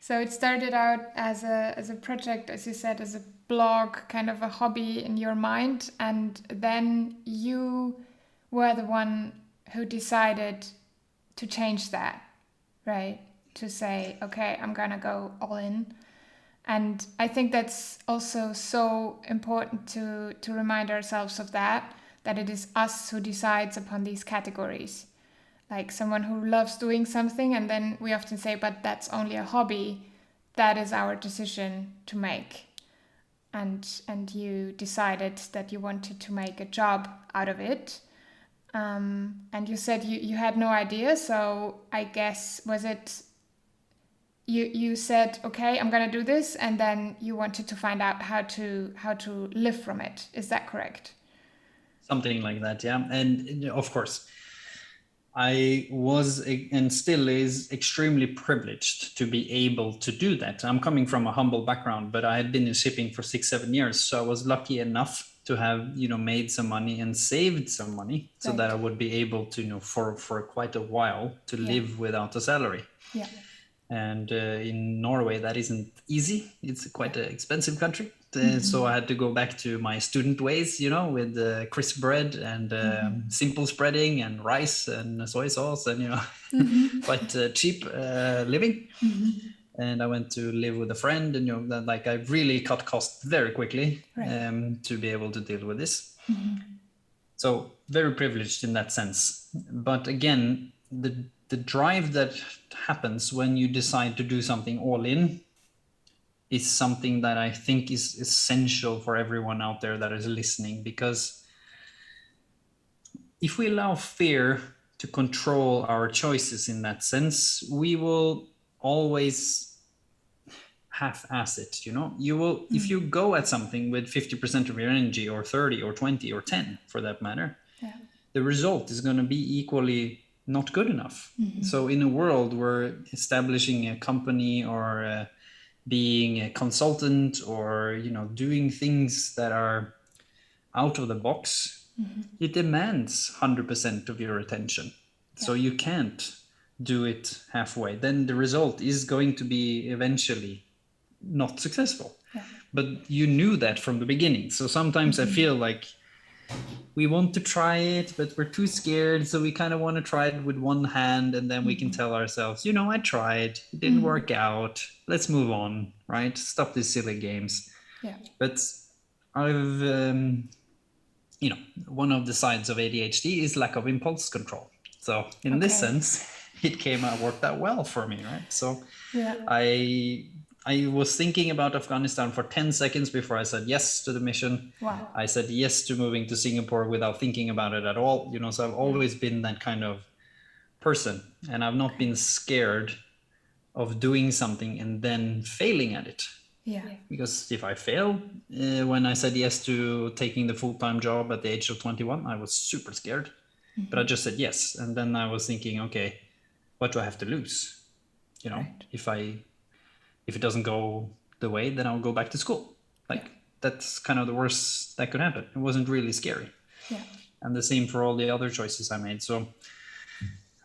So it started out as a project, as you said, as a blog, kind of a hobby in your mind, and then you were the one who decided to change that, right? To say, okay, I'm gonna go all in. And I think that's also so important to remind ourselves of that it is us who decides upon these categories. Like someone who loves doing something, and then we often say, but that's only a hobby. that is our decision to make. And you decided that you wanted to make a job out of it. And you said you had no idea. So I guess, was it you said, okay, I'm going to do this, and then you wanted to find out how to live from it. Is that correct? Something like that, yeah. And of course, I was and still is extremely privileged to be able to do that. I'm coming from a humble background, but I had been in shipping for 6-7 years. So I was lucky enough to have, made some money and saved some money so that I would be able to, for quite a while to live without a salary. Yeah. And in Norway, that isn't easy. It's quite an expensive country. So I had to go back to my student ways, with crisp bread and simple spreading and rice and soy sauce and, quite cheap living. And I went to live with a friend, and, I really cut costs very quickly to be able to deal with this. So very privileged in that sense. But again, the drive that happens when you decide to do something all in is something that I think is essential for everyone out there that is listening, because if we allow fear to control our choices in that sense, we will always half-ass it. You will, if you go at something with 50% of your energy, or 30 or 20 or 10 for that matter, the result is going to be equally not good enough. So in a world where establishing a company or being a consultant or doing things that are out of the box, it demands 100% of your attention. So you can't do it halfway. Then the result is going to be eventually not successful. But you knew that from the beginning. So sometimes I feel like we want to try it, but we're too scared. So we kind of want to try it with one hand, and then we can tell ourselves, I tried, it didn't work out. Let's move on, right? Stop these silly games. Yeah. But I've, one of the sides of ADHD is lack of impulse control. So in this sense, it worked out well for me, right? So I was thinking about Afghanistan for 10 seconds before I said yes to the mission. Wow. I said yes to moving to Singapore without thinking about it at all. So I've always been that kind of person, and I've not been scared of doing something and then failing at it. Yeah. Because if I fail, when I said yes to taking the full-time job at the age of 21, I was super scared. But I just said yes. And then I was thinking, okay, what do I have to lose? If it doesn't go the way, then I'll go back to school. That's kind of the worst that could happen. It wasn't really scary. Yeah. And the same for all the other choices I made. So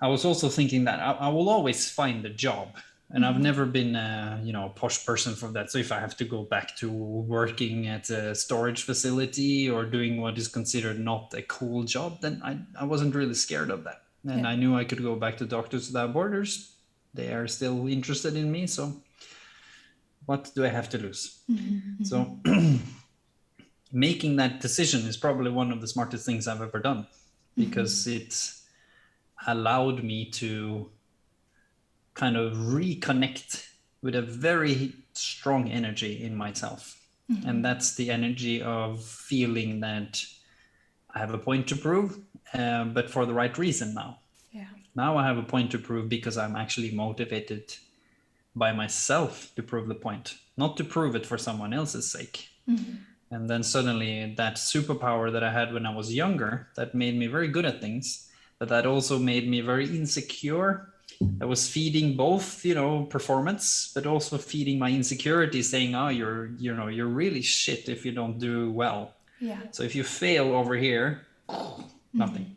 I was also thinking that I will always find a job. And I've never been a posh person from that. So if I have to go back to working at a storage facility or doing what is considered not a cool job, then I wasn't really scared of that. And I knew I could go back to Doctors Without Borders. They are still interested in me. So what do I have to lose? So making that decision is probably one of the smartest things I've ever done, because it allowed me to kind of reconnect with a very strong energy in myself. And that's the energy of feeling that I have a point to prove, but for the right reason now. Yeah. Now I have a point to prove because I'm actually motivated by myself to prove the point, not to prove it for someone else's sake. And then suddenly that superpower that I had when I was younger, that made me very good at things, but that also made me very insecure. I was feeding both, performance, but also feeding my insecurity, saying, oh, you're really shit if you don't do well. Yeah. So if you fail over here, nothing.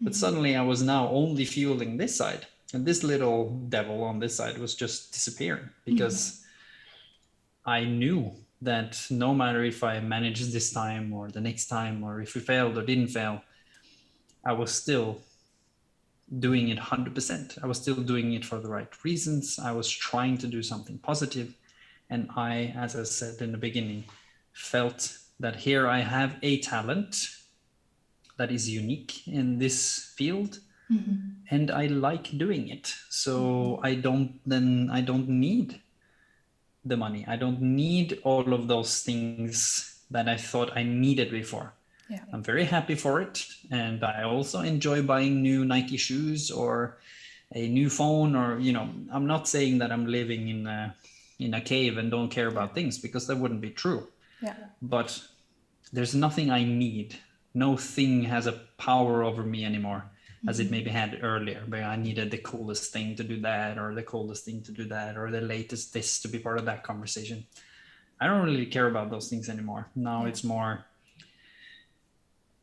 But suddenly I was now only fueling this side. And this little devil on this side was just disappearing, because I knew that no matter if I managed this time or the next time, or if we failed or didn't fail, I was still doing it 100%. I was still doing it for the right reasons. I was trying to do something positive. And I, as I said in the beginning, felt that here I have a talent that is unique in this field. And I like doing it. So I don't need the money. I don't need all of those things that I thought I needed before. Yeah. I'm very happy for it. And I also enjoy buying new Nike shoes or a new phone, or, I'm not saying that I'm living in a cave and don't care about things, because that wouldn't be true. Yeah. But there's nothing I need. No thing has a power over me anymore, as it maybe had earlier, where I needed the coolest thing to do that, or the coolest thing to do that, or the latest this to be part of that conversation. I don't really care about those things anymore. Now it's more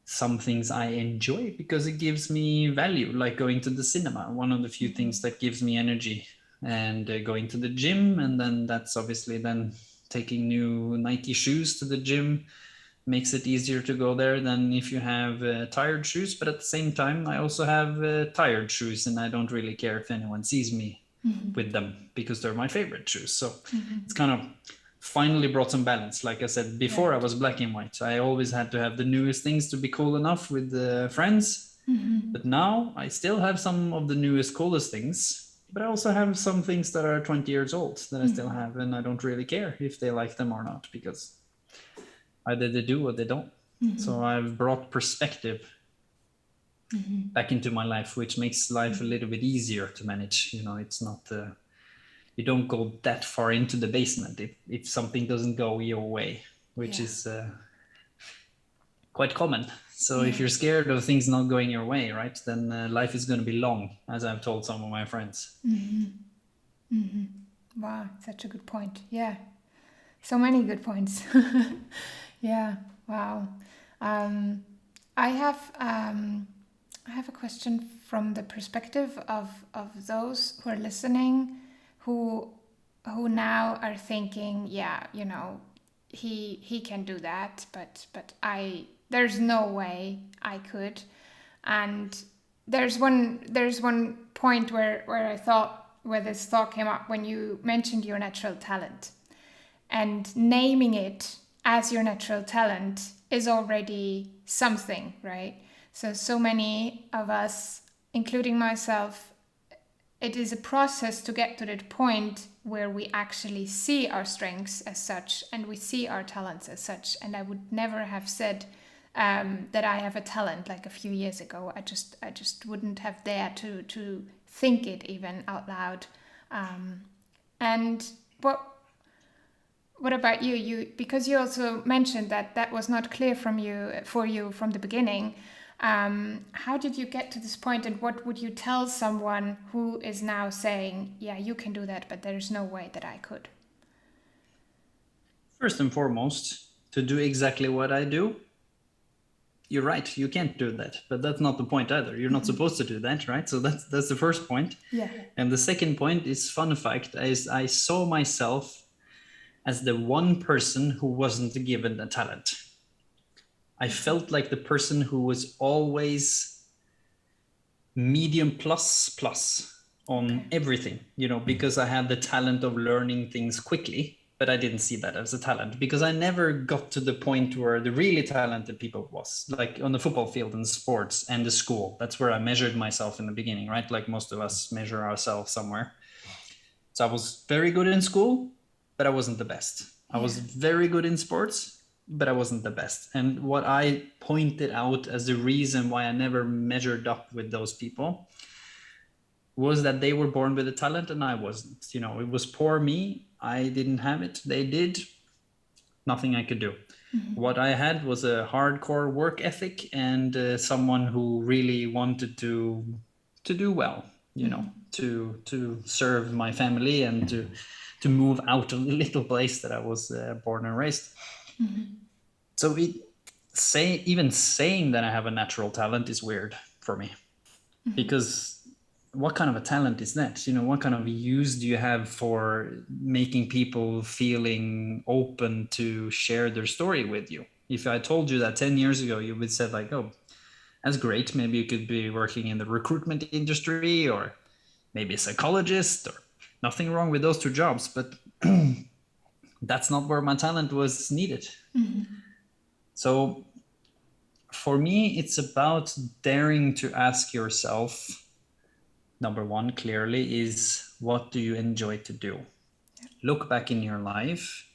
some things I enjoy because it gives me value, like going to the cinema, one of the few things that gives me energy, and going to the gym. And then that's obviously then taking new Nike shoes to the gym makes it easier to go there than if you have tired shoes. But at the same time, I also have tired shoes, and I don't really care if anyone sees me with them, because they're my favorite shoes. So it's kind of finally brought some balance. Like I said before, I was black and white. I always had to have the newest things to be cool enough with friends. But now I still have some of the newest, coolest things, but I also have some things that are 20 years old that I still have, and I don't really care if they like them or not, because either they do or they don't. So I've brought perspective back into my life, which makes life a little bit easier to manage. It's not you don't go that far into the basement if something doesn't go your way, which is quite common. So if you're scared of things not going your way, right, then life is going to be long, as I've told some of my friends. Wow, such a good point. Yeah, so many good points. Yeah, wow. I have a question from the perspective of those who are listening, who now are thinking, he can do that, but there's no way I could. And there's one point where I thought, where this thought came up when you mentioned your natural talent, and naming it as your natural talent is already something, right? So many of us, including myself, it is a process to get to that point where we actually see our strengths as such, and we see our talents as such. And I would never have said that I have a talent like a few years ago. I just wouldn't have dared to think it even out loud. And what about you? Because you also mentioned that was not clear for you from the beginning. How did you get to this point, and what would you tell someone who is now saying, yeah, you can do that, but there's no way that I could? First and foremost, to do exactly what I do, you're right, you can't do that, but that's not the point either. You're not supposed to do that, right? So that's the first point. Yeah. And the second point is, fun fact, is I saw myself as the one person who wasn't given the talent. I felt like the person who was always medium plus on everything, because I had the talent of learning things quickly, but I didn't see that as a talent, because I never got to the point where the really talented people was, like on the football field and sports and the school. That's where I measured myself in the beginning, right? Like most of us measure ourselves somewhere. So I was very good in school, but I wasn't the best. I was very good in sports, but I wasn't the best. And what I pointed out as the reason why I never measured up with those people was that they were born with a talent and I wasn't. It was poor me. I didn't have it. They did. Nothing I could do. What I had was a hardcore work ethic and someone who really wanted to do well, to serve my family and to move out of the little place that I was born and raised. So even saying that I have a natural talent is weird for me, because what kind of a talent is that? What kind of use do you have for making people feeling open to share their story with you? If I told you that 10 years ago, you would say like, oh, that's great. Maybe you could be working in the recruitment industry, or maybe a psychologist, or nothing wrong with those two jobs, but that's not where my talent was needed. So for me, it's about daring to ask yourself, number one, clearly, is what do you enjoy to do? look back in your life,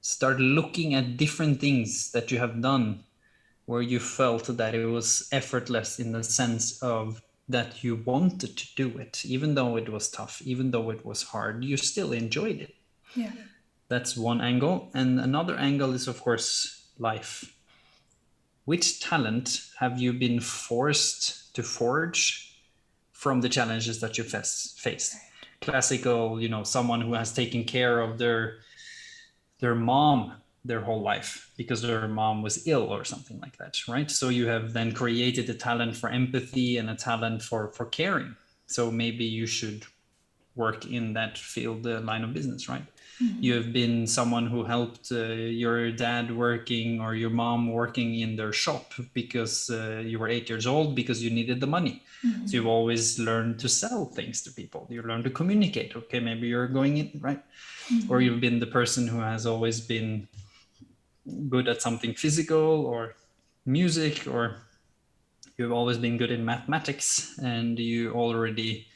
start looking at different things that you have done where you felt that it was effortless in the sense of that you wanted to do it, even though it was tough, even though it was hard, you still enjoyed it. Yeah. That's one angle. And another angle is, of course, life. Which talent have you been forced to forge from the challenges that you faced? Right. Classical, someone who has taken care of their mom their whole life because their mom was ill or something like that, right? So you have then created a talent for empathy and a talent for caring. So maybe you should work in that field, line of business, right? Mm-hmm. You have been someone who helped your dad working or your mom working in their shop because you were 8 years old because you needed the money. Mm-hmm. So you've always learned to sell things to people. You learn to communicate. Okay, maybe you're going in, right? Mm-hmm. Or you've been the person who has always been good at something physical or music, or you've always been good in mathematics and you already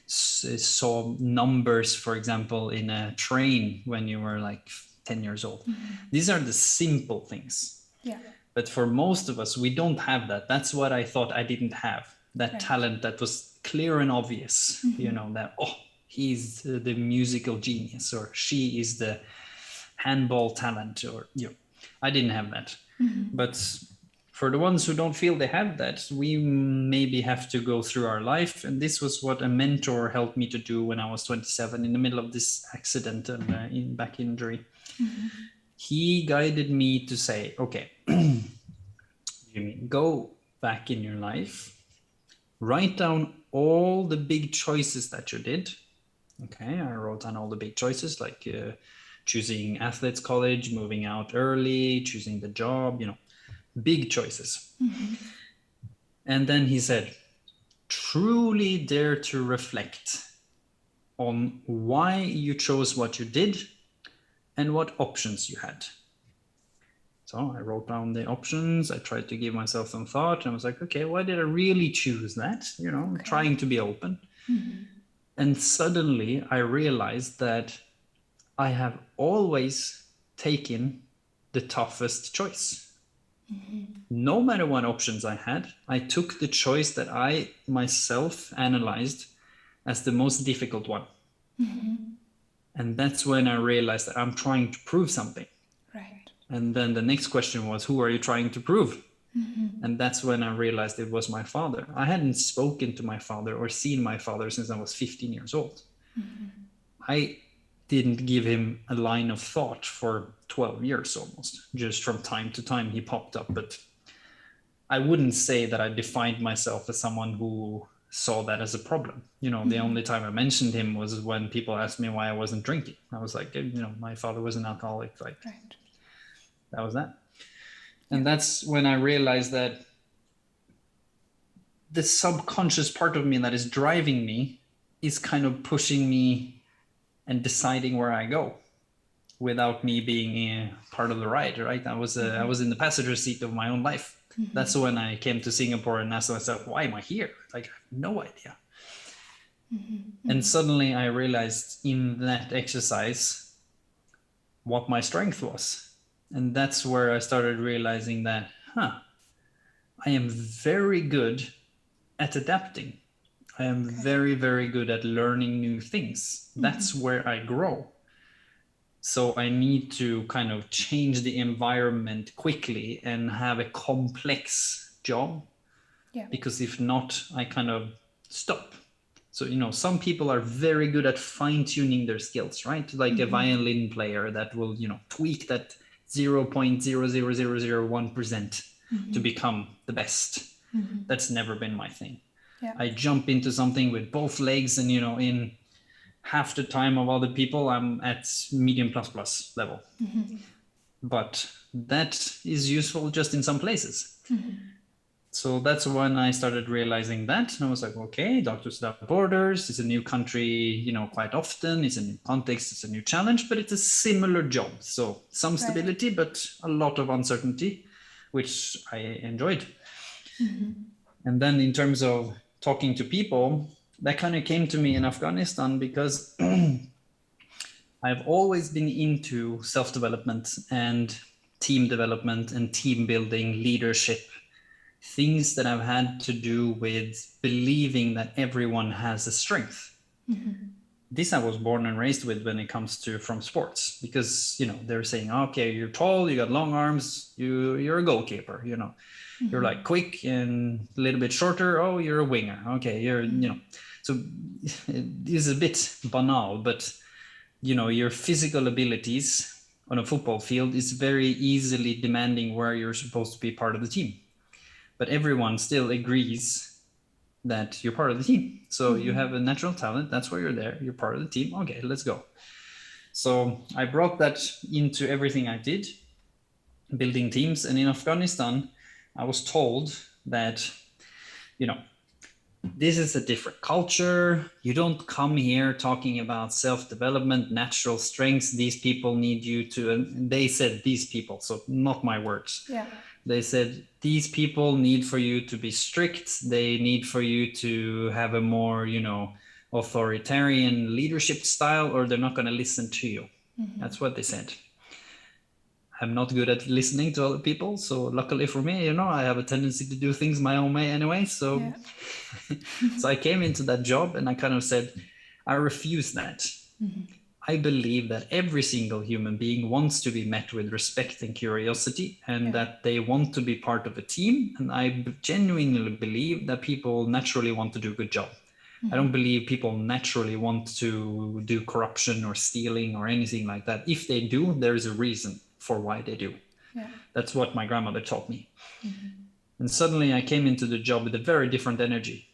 saw numbers, for example, in a train when you were like 10 years old. Mm-hmm. These are the simple things. Yeah. But for most of us, we don't have that. That's what I thought I didn't have. That talent that was clear and obvious, mm-hmm. That, he's the musical genius, or she is the handball talent, or, I didn't have that. Mm-hmm. But for the ones who don't feel they have that, we maybe have to go through our life. And this was what a mentor helped me to do when I was 27 in the middle of this accident and back injury. Mm-hmm. He guided me to say, okay, go back in your life, write down all the big choices that you did. Okay, I wrote down all the big choices, like choosing athletes college, moving out early, choosing the job, big choices. Mm-hmm. And then he said, truly dare to reflect on why you chose what you did and what options you had. So I wrote down the options. I tried to give myself some thought and I was like, okay, why did I really choose that? Trying to be open. Mm-hmm. And suddenly I realized that I have always taken the toughest choice. Mm-hmm. No matter what options I had, I took the choice that I myself analyzed as the most difficult one. Mm-hmm. And that's when I realized that I'm trying to prove something. Right. And then the next question was, who are you trying to prove? Mm-hmm. And that's when I realized it was my father. I hadn't spoken to my father or seen my father since I was 15 years old. Mm-hmm. I didn't give him a line of thought for 12 years almost. Just from time to time he popped up, but I wouldn't say that I defined myself as someone who saw that as a problem. Mm-hmm. The only time I mentioned him was when people asked me why I wasn't drinking. I was like, my father was an alcoholic. Like, right. That was that. And that's when I realized that the subconscious part of me that is driving me is kind of pushing me and deciding where I go without me being part of the ride, right? I was in the passenger seat of my own life. Mm-hmm. That's when I came to Singapore and asked myself, why am I here? Like, I have no idea. Mm-hmm. And suddenly I realized in that exercise what my strength was. And that's where I started realizing that, I am very good at adapting. I am very, very good at learning new things. Mm-hmm. That's where I grow. So I need to kind of change the environment quickly and have a complex job. Yeah. Because if not, I kind of stop. So, some people are very good at fine-tuning their skills, right? Like mm-hmm. a violin player that will, tweak that 0.00001% mm-hmm. to become the best. Mm-hmm. That's never been my thing. Yeah. I jump into something with both legs and, in half the time of other people, I'm at medium plus level. Mm-hmm. But that is useful just in some places. Mm-hmm. So that's when I started realizing that. And I was like, okay, Doctors Without Borders is a new country, quite often. It's a new context, it's a new challenge, but it's a similar job. So some stability, right. But a lot of uncertainty, which I enjoyed. Mm-hmm. And then in terms of talking to people, that kind of came to me in Afghanistan because I I've always been into self-development and team development and team building, leadership, things that I've had to do with believing that everyone has a strength. This I was born and raised with when it comes to from sports, because they're saying, okay, you're tall, you got long arms, you're a goalkeeper, you're like quick and a little bit shorter, oh, you're a winger, okay, so it is a bit banal, but your physical abilities on a football field is very easily demanding where you're supposed to be part of the team, but everyone still agrees that you're part of the team. So you have a natural talent, that's why you're there, you're part of the team, okay, let's go. So I brought that into everything I did, building teams. And in Afghanistan, I was told that, this is a different culture. You don't come here talking about self-development, natural strengths. These people need you to, and they said these people, so not my words. Yeah. They said, these people need for you to be strict. They need for you to have a more, authoritarian leadership style, or they're not going to listen to you. That's what they said. I'm not good at listening to other people. So luckily for me, I have a tendency to do things my own way anyway. So, so I came into that job and I kind of said, I refuse that. I believe that every single human being wants to be met with respect and curiosity, and that they want to be part of a team. And I genuinely believe that people naturally want to do a good job. I don't believe people naturally want to do corruption or stealing or anything like that. If they do, there is a reason for why they do. Yeah. That's what my grandmother taught me. And suddenly I came into the job with a very different energy.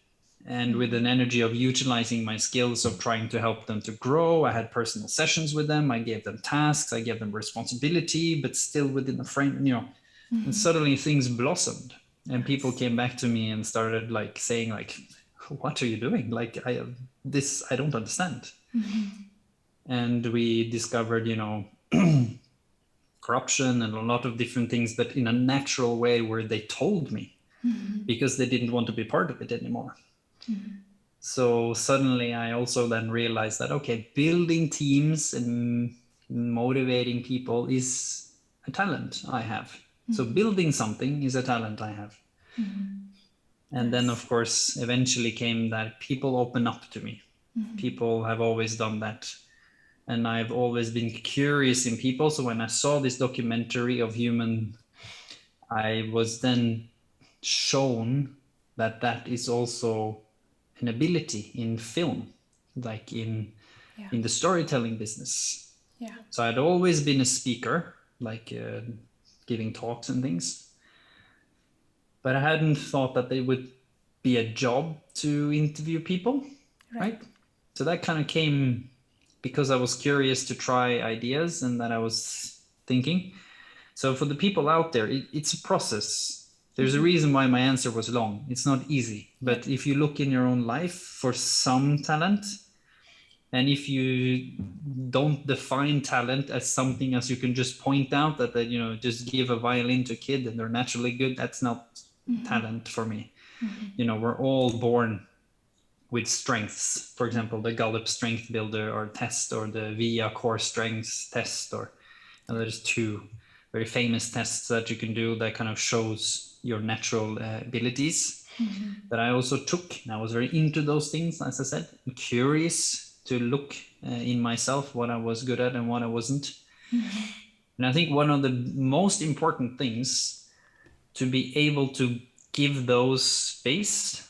And with an energy of utilizing my skills of trying to help them to grow. I had personal sessions with them. I gave them tasks. I gave them responsibility, but still within the frame, And suddenly things blossomed. And people came back to me and started saying, what are you doing? I don't understand. And we discovered, corruption and a lot of different things, but in a natural way where they told me, because they didn't want to be part of it anymore. So suddenly I also then realized that, okay, building teams and motivating people is a talent I have. So building something is a talent I have. And then, of course, eventually came that people open up to me. People have always done that. And I've always been curious in people. So when I saw this documentary of human, I was then shown that that is also an ability in film, like in the storytelling business. Yeah. So I'd always been a speaker, giving talks and things. But I hadn't thought that it would be a job to interview people, right? So that kind of came because I was curious to try ideas and that I was thinking. So for the people out there, it's a process. There's a reason why my answer was long. It's not easy. But if you look in your own life for some talent, and if you don't define talent as something as you can just point out that just give a violin to a kid and they're naturally good, that's not talent for me. We're all born with strengths. For example, the Gallup Strength Builder or test, or the VIA Core Strengths test, and there's two very famous tests that you can do that kind of shows your natural abilities that I also took. And I was very into those things, as I said, curious to look in myself what I was good at and what I wasn't. And I think one of the most important things to be able to give those space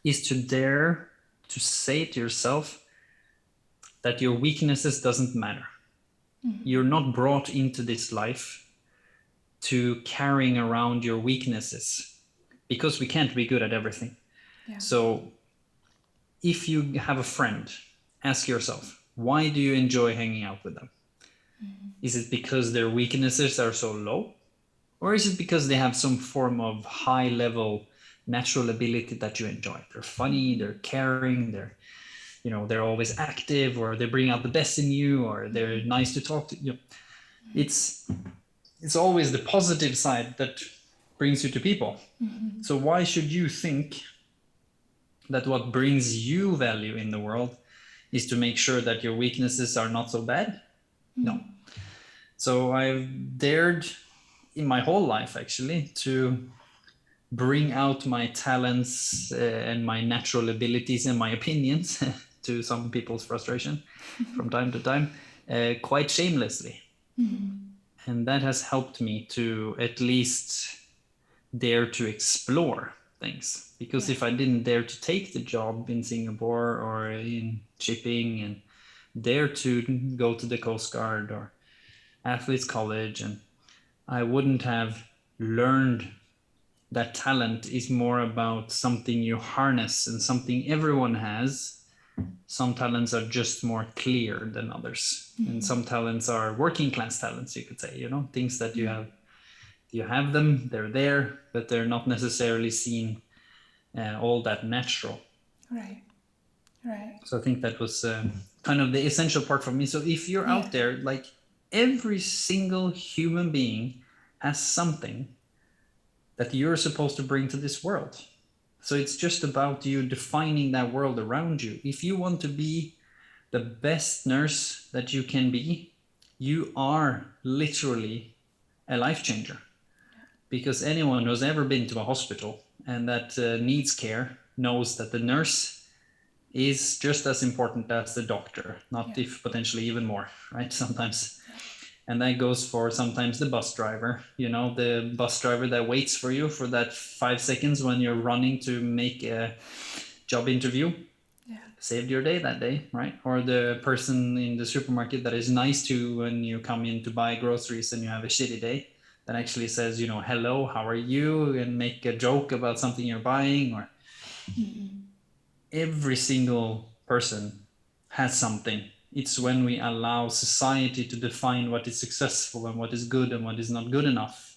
is to dare to say to yourself that your weaknesses doesn't matter. You're not brought into this life to carrying around your weaknesses, because we can't be good at everything. So if you have a friend, ask yourself, why do you enjoy hanging out with them? Is it because their weaknesses are so low? Or is it because they have some form of high level natural ability that you enjoy? They're funny, they're caring, they're always active, or they bring out the best in you, or they're nice to talk to. It's always the positive side that brings you to people. So why should you think that what brings you value in the world is to make sure that your weaknesses are not so bad. No. So I've dared in my whole life actually to bring out my talents and my natural abilities and my opinions to some people's frustration from time to time, quite shamelessly. And that has helped me to at least dare to explore things. Because if I didn't dare to take the job in Singapore or in shipping and dare to go to the Coast Guard or athletes college, and I wouldn't have learned that talent is more about something you harness and something everyone has. Some talents are just more clear than others, and some talents are working class talents, you could say, you know, things that you have them, they're there, but they're not necessarily seen all that natural. Right. So I think that was kind of the essential part for me. So if you're out there, like, every single human being has something that you're supposed to bring to this world. So it's just about you defining that world around you. If you want to be the best nurse that you can be, you are literally a life changer. Because anyone who's ever been to a hospital and that needs care knows that the nurse is just as important as the doctor, not if potentially even more, right? Sometimes. And that goes for sometimes the bus driver, you know, the bus driver that waits for you for that 5 seconds when you're running to make a job interview. Saved your day that day, right? Or the person in the supermarket that is nice to when you come in to buy groceries and you have a shitty day, that actually says, you know, hello, how are you? And make a joke about something you're buying. Or every single person has something. It's when we allow society to define what is successful and what is good and what is not good enough.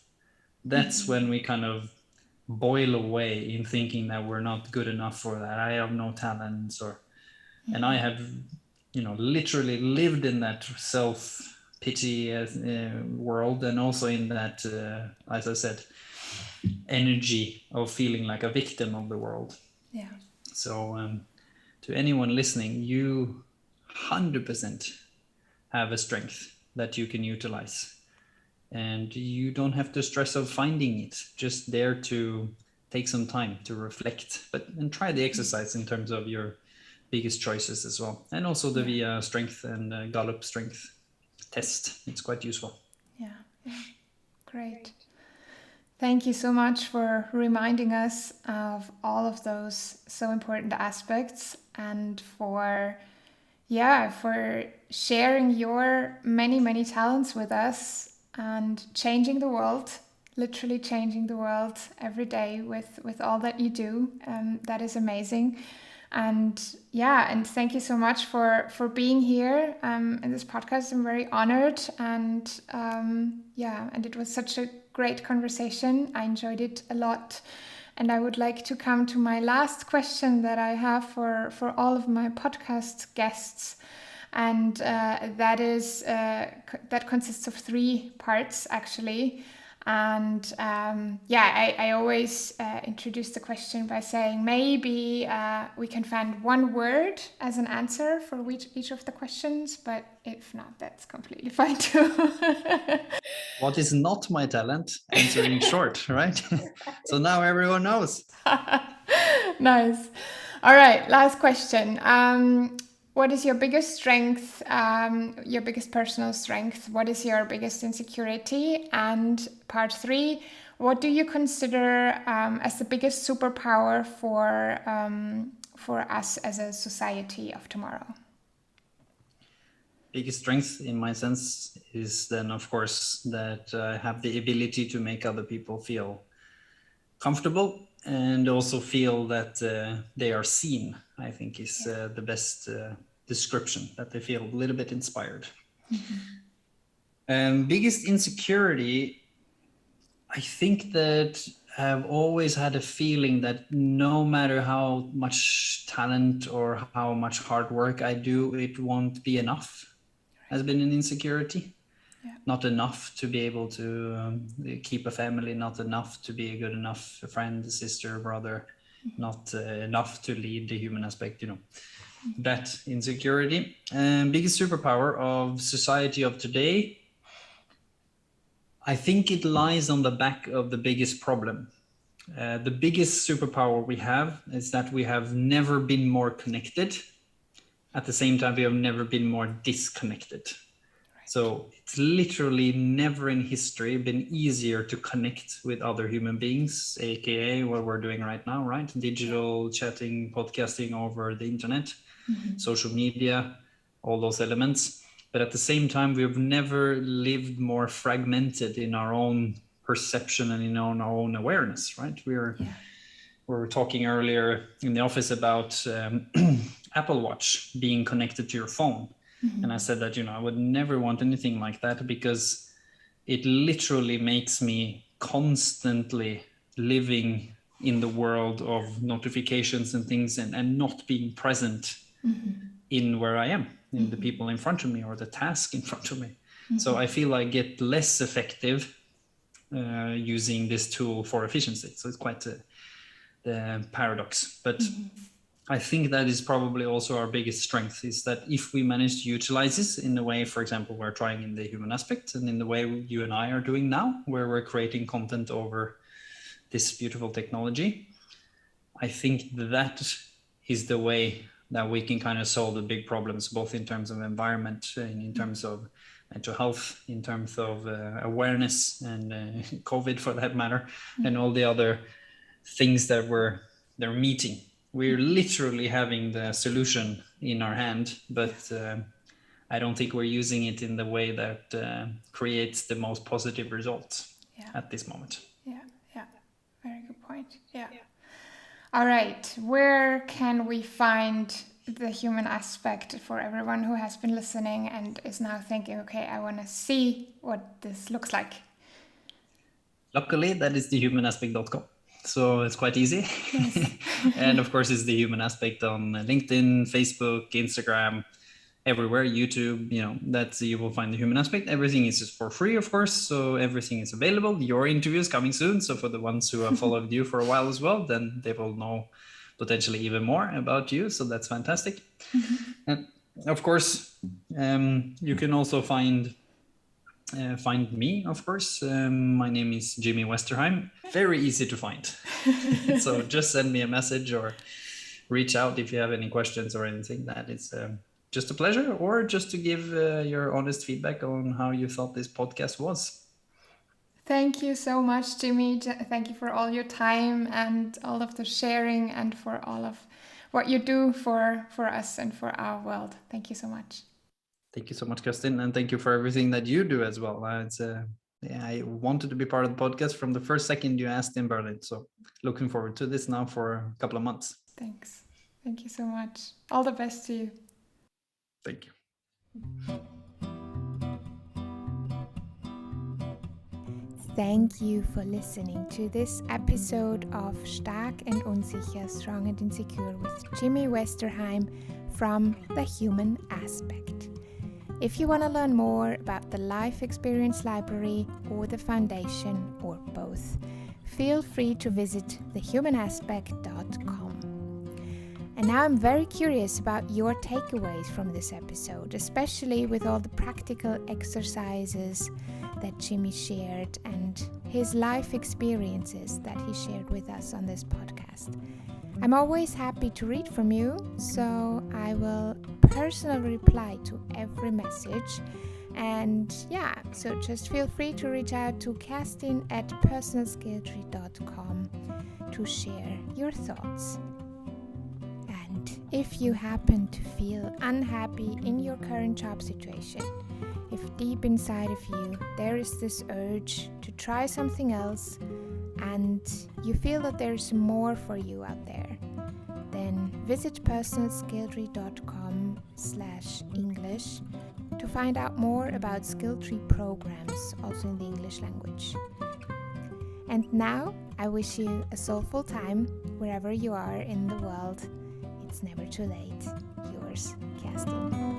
That's when we kind of boil away in thinking that we're not good enough for that. I have no talents, or and I have, you know, literally lived in that self-pity world, and also in that, as I said, energy of feeling like a victim of the world. So to anyone listening, you 100% have a strength that you can utilize, and you don't have to stress of finding it. Just dare to take some time to reflect, and try the exercise in terms of your biggest choices as well, and also the VIA strength and Gallup strength test. It's quite useful. Great. Thank you so much for reminding us of all of those so important aspects, and for sharing your many talents with us and changing the world, literally changing the world every day with all that you do. That is amazing. And thank you so much for being here in this podcast. I'm very honored, and and it was such a great conversation. I enjoyed it a lot. And I would like to come to my last question that I have for all of my podcast guests. And that consists of 3 parts, actually. And I always introduce the question by saying maybe we can find one word as an answer for each of the questions, but if not, that's completely fine too. What is not my talent? Answering short, right? So now everyone knows. Nice. All right, last question. What is your biggest strength, your biggest personal strength? What is your biggest insecurity? And part 3, what do you consider as the biggest superpower for us as a society of tomorrow? Biggest strength in my sense is then, of course, that I have the ability to make other people feel comfortable and also feel that they are seen, I think is the best description, that they feel a little bit inspired. Biggest insecurity, I think that I've always had a feeling that no matter how much talent or how much hard work I do, it won't be enough. Has been an insecurity. Not enough to be able to keep a family, not enough to be a good enough friend, sister, brother, not enough to lead the human aspect, you know. that insecurity. Biggest superpower of society of today, I think it lies on the back of the biggest problem. The biggest superpower we have is that we have never been more connected. At the same time, we have never been more disconnected. So it's literally never in history been easier to connect with other human beings, aka what we're doing right now, right? Digital chatting, podcasting over the internet, social media, all those elements. But at the same time, we've never lived more fragmented in our own perception and in our own awareness, right? We were talking earlier in the office about Apple Watch being connected to your phone. And I said that, I would never want anything like that, because it literally makes me constantly living in the world of notifications and things, and not being present in where I am, in the people in front of me or the task in front of me. So I feel I get less effective using this tool for efficiency. So it's quite the paradox. But I think that is probably also our biggest strength, is that if we manage to utilize this in the way, for example, we're trying in the human aspect, and in the way you and I are doing now, where we're creating content over this beautiful technology, I think that is the way that we can kind of solve the big problems, both in terms of environment, and in terms of mental health, in terms of awareness, and COVID for that matter, and all the other things that they're meeting. We're literally having the solution in our hand, but I don't think we're using it in the way that creates the most positive results at this moment. Yeah. Very good point. Yeah. All right. Where can we find the human aspect for everyone who has been listening and is now thinking, okay, I want to see what this looks like? Luckily, that is thehumanaspect.com. So it's quite easy. Nice. And of course, it's the human aspect on LinkedIn, Facebook, Instagram, everywhere, YouTube, that's, you will find the human aspect. Everything is just for free, of course. So everything is available. Your interview is coming soon. So for the ones who have followed you for a while as well, then they will know potentially even more about you. So that's fantastic. And of course, you can also find me, of course. My name is Jimmy Westerheim. Very easy to find. So just send me a message or reach out if you have any questions or anything. That is just a pleasure, or just to give your honest feedback on how you thought this podcast was. Thank you so much, Jimmy. Thank you for all your time and all of the sharing, and for all of what you do for us and for our world. Thank you so much. Thank you so much, Kerstin, and thank you for everything that you do as well. I wanted to be part of the podcast from the first second you asked in Berlin. So looking forward to this now for a couple of months. Thanks. Thank you so much. All the best to you. Thank you. Thank you for listening to this episode of Stark and Unsicher, Strong and Insecure with Jimmy Westerheim from The Human Aspect. If you want to learn more about the Life Experience Library or the Foundation, or both, feel free to visit thehumanaspect.com. And now I'm very curious about your takeaways from this episode, especially with all the practical exercises that Jimmy shared and his life experiences that he shared with us on this podcast. I'm always happy to read from you, so I will personally reply to every message. And so just feel free to reach out to Kerstin at personalskilltree.com to share your thoughts. And if you happen to feel unhappy in your current job situation, if deep inside of you there is this urge to try something else, and you feel that there's more for you out there, then visit personalskilltree.com/English to find out more about Skilltree programs, also in the English language. And now I wish you a soulful time wherever you are in the world. It's never too late. Yours, Kerstin.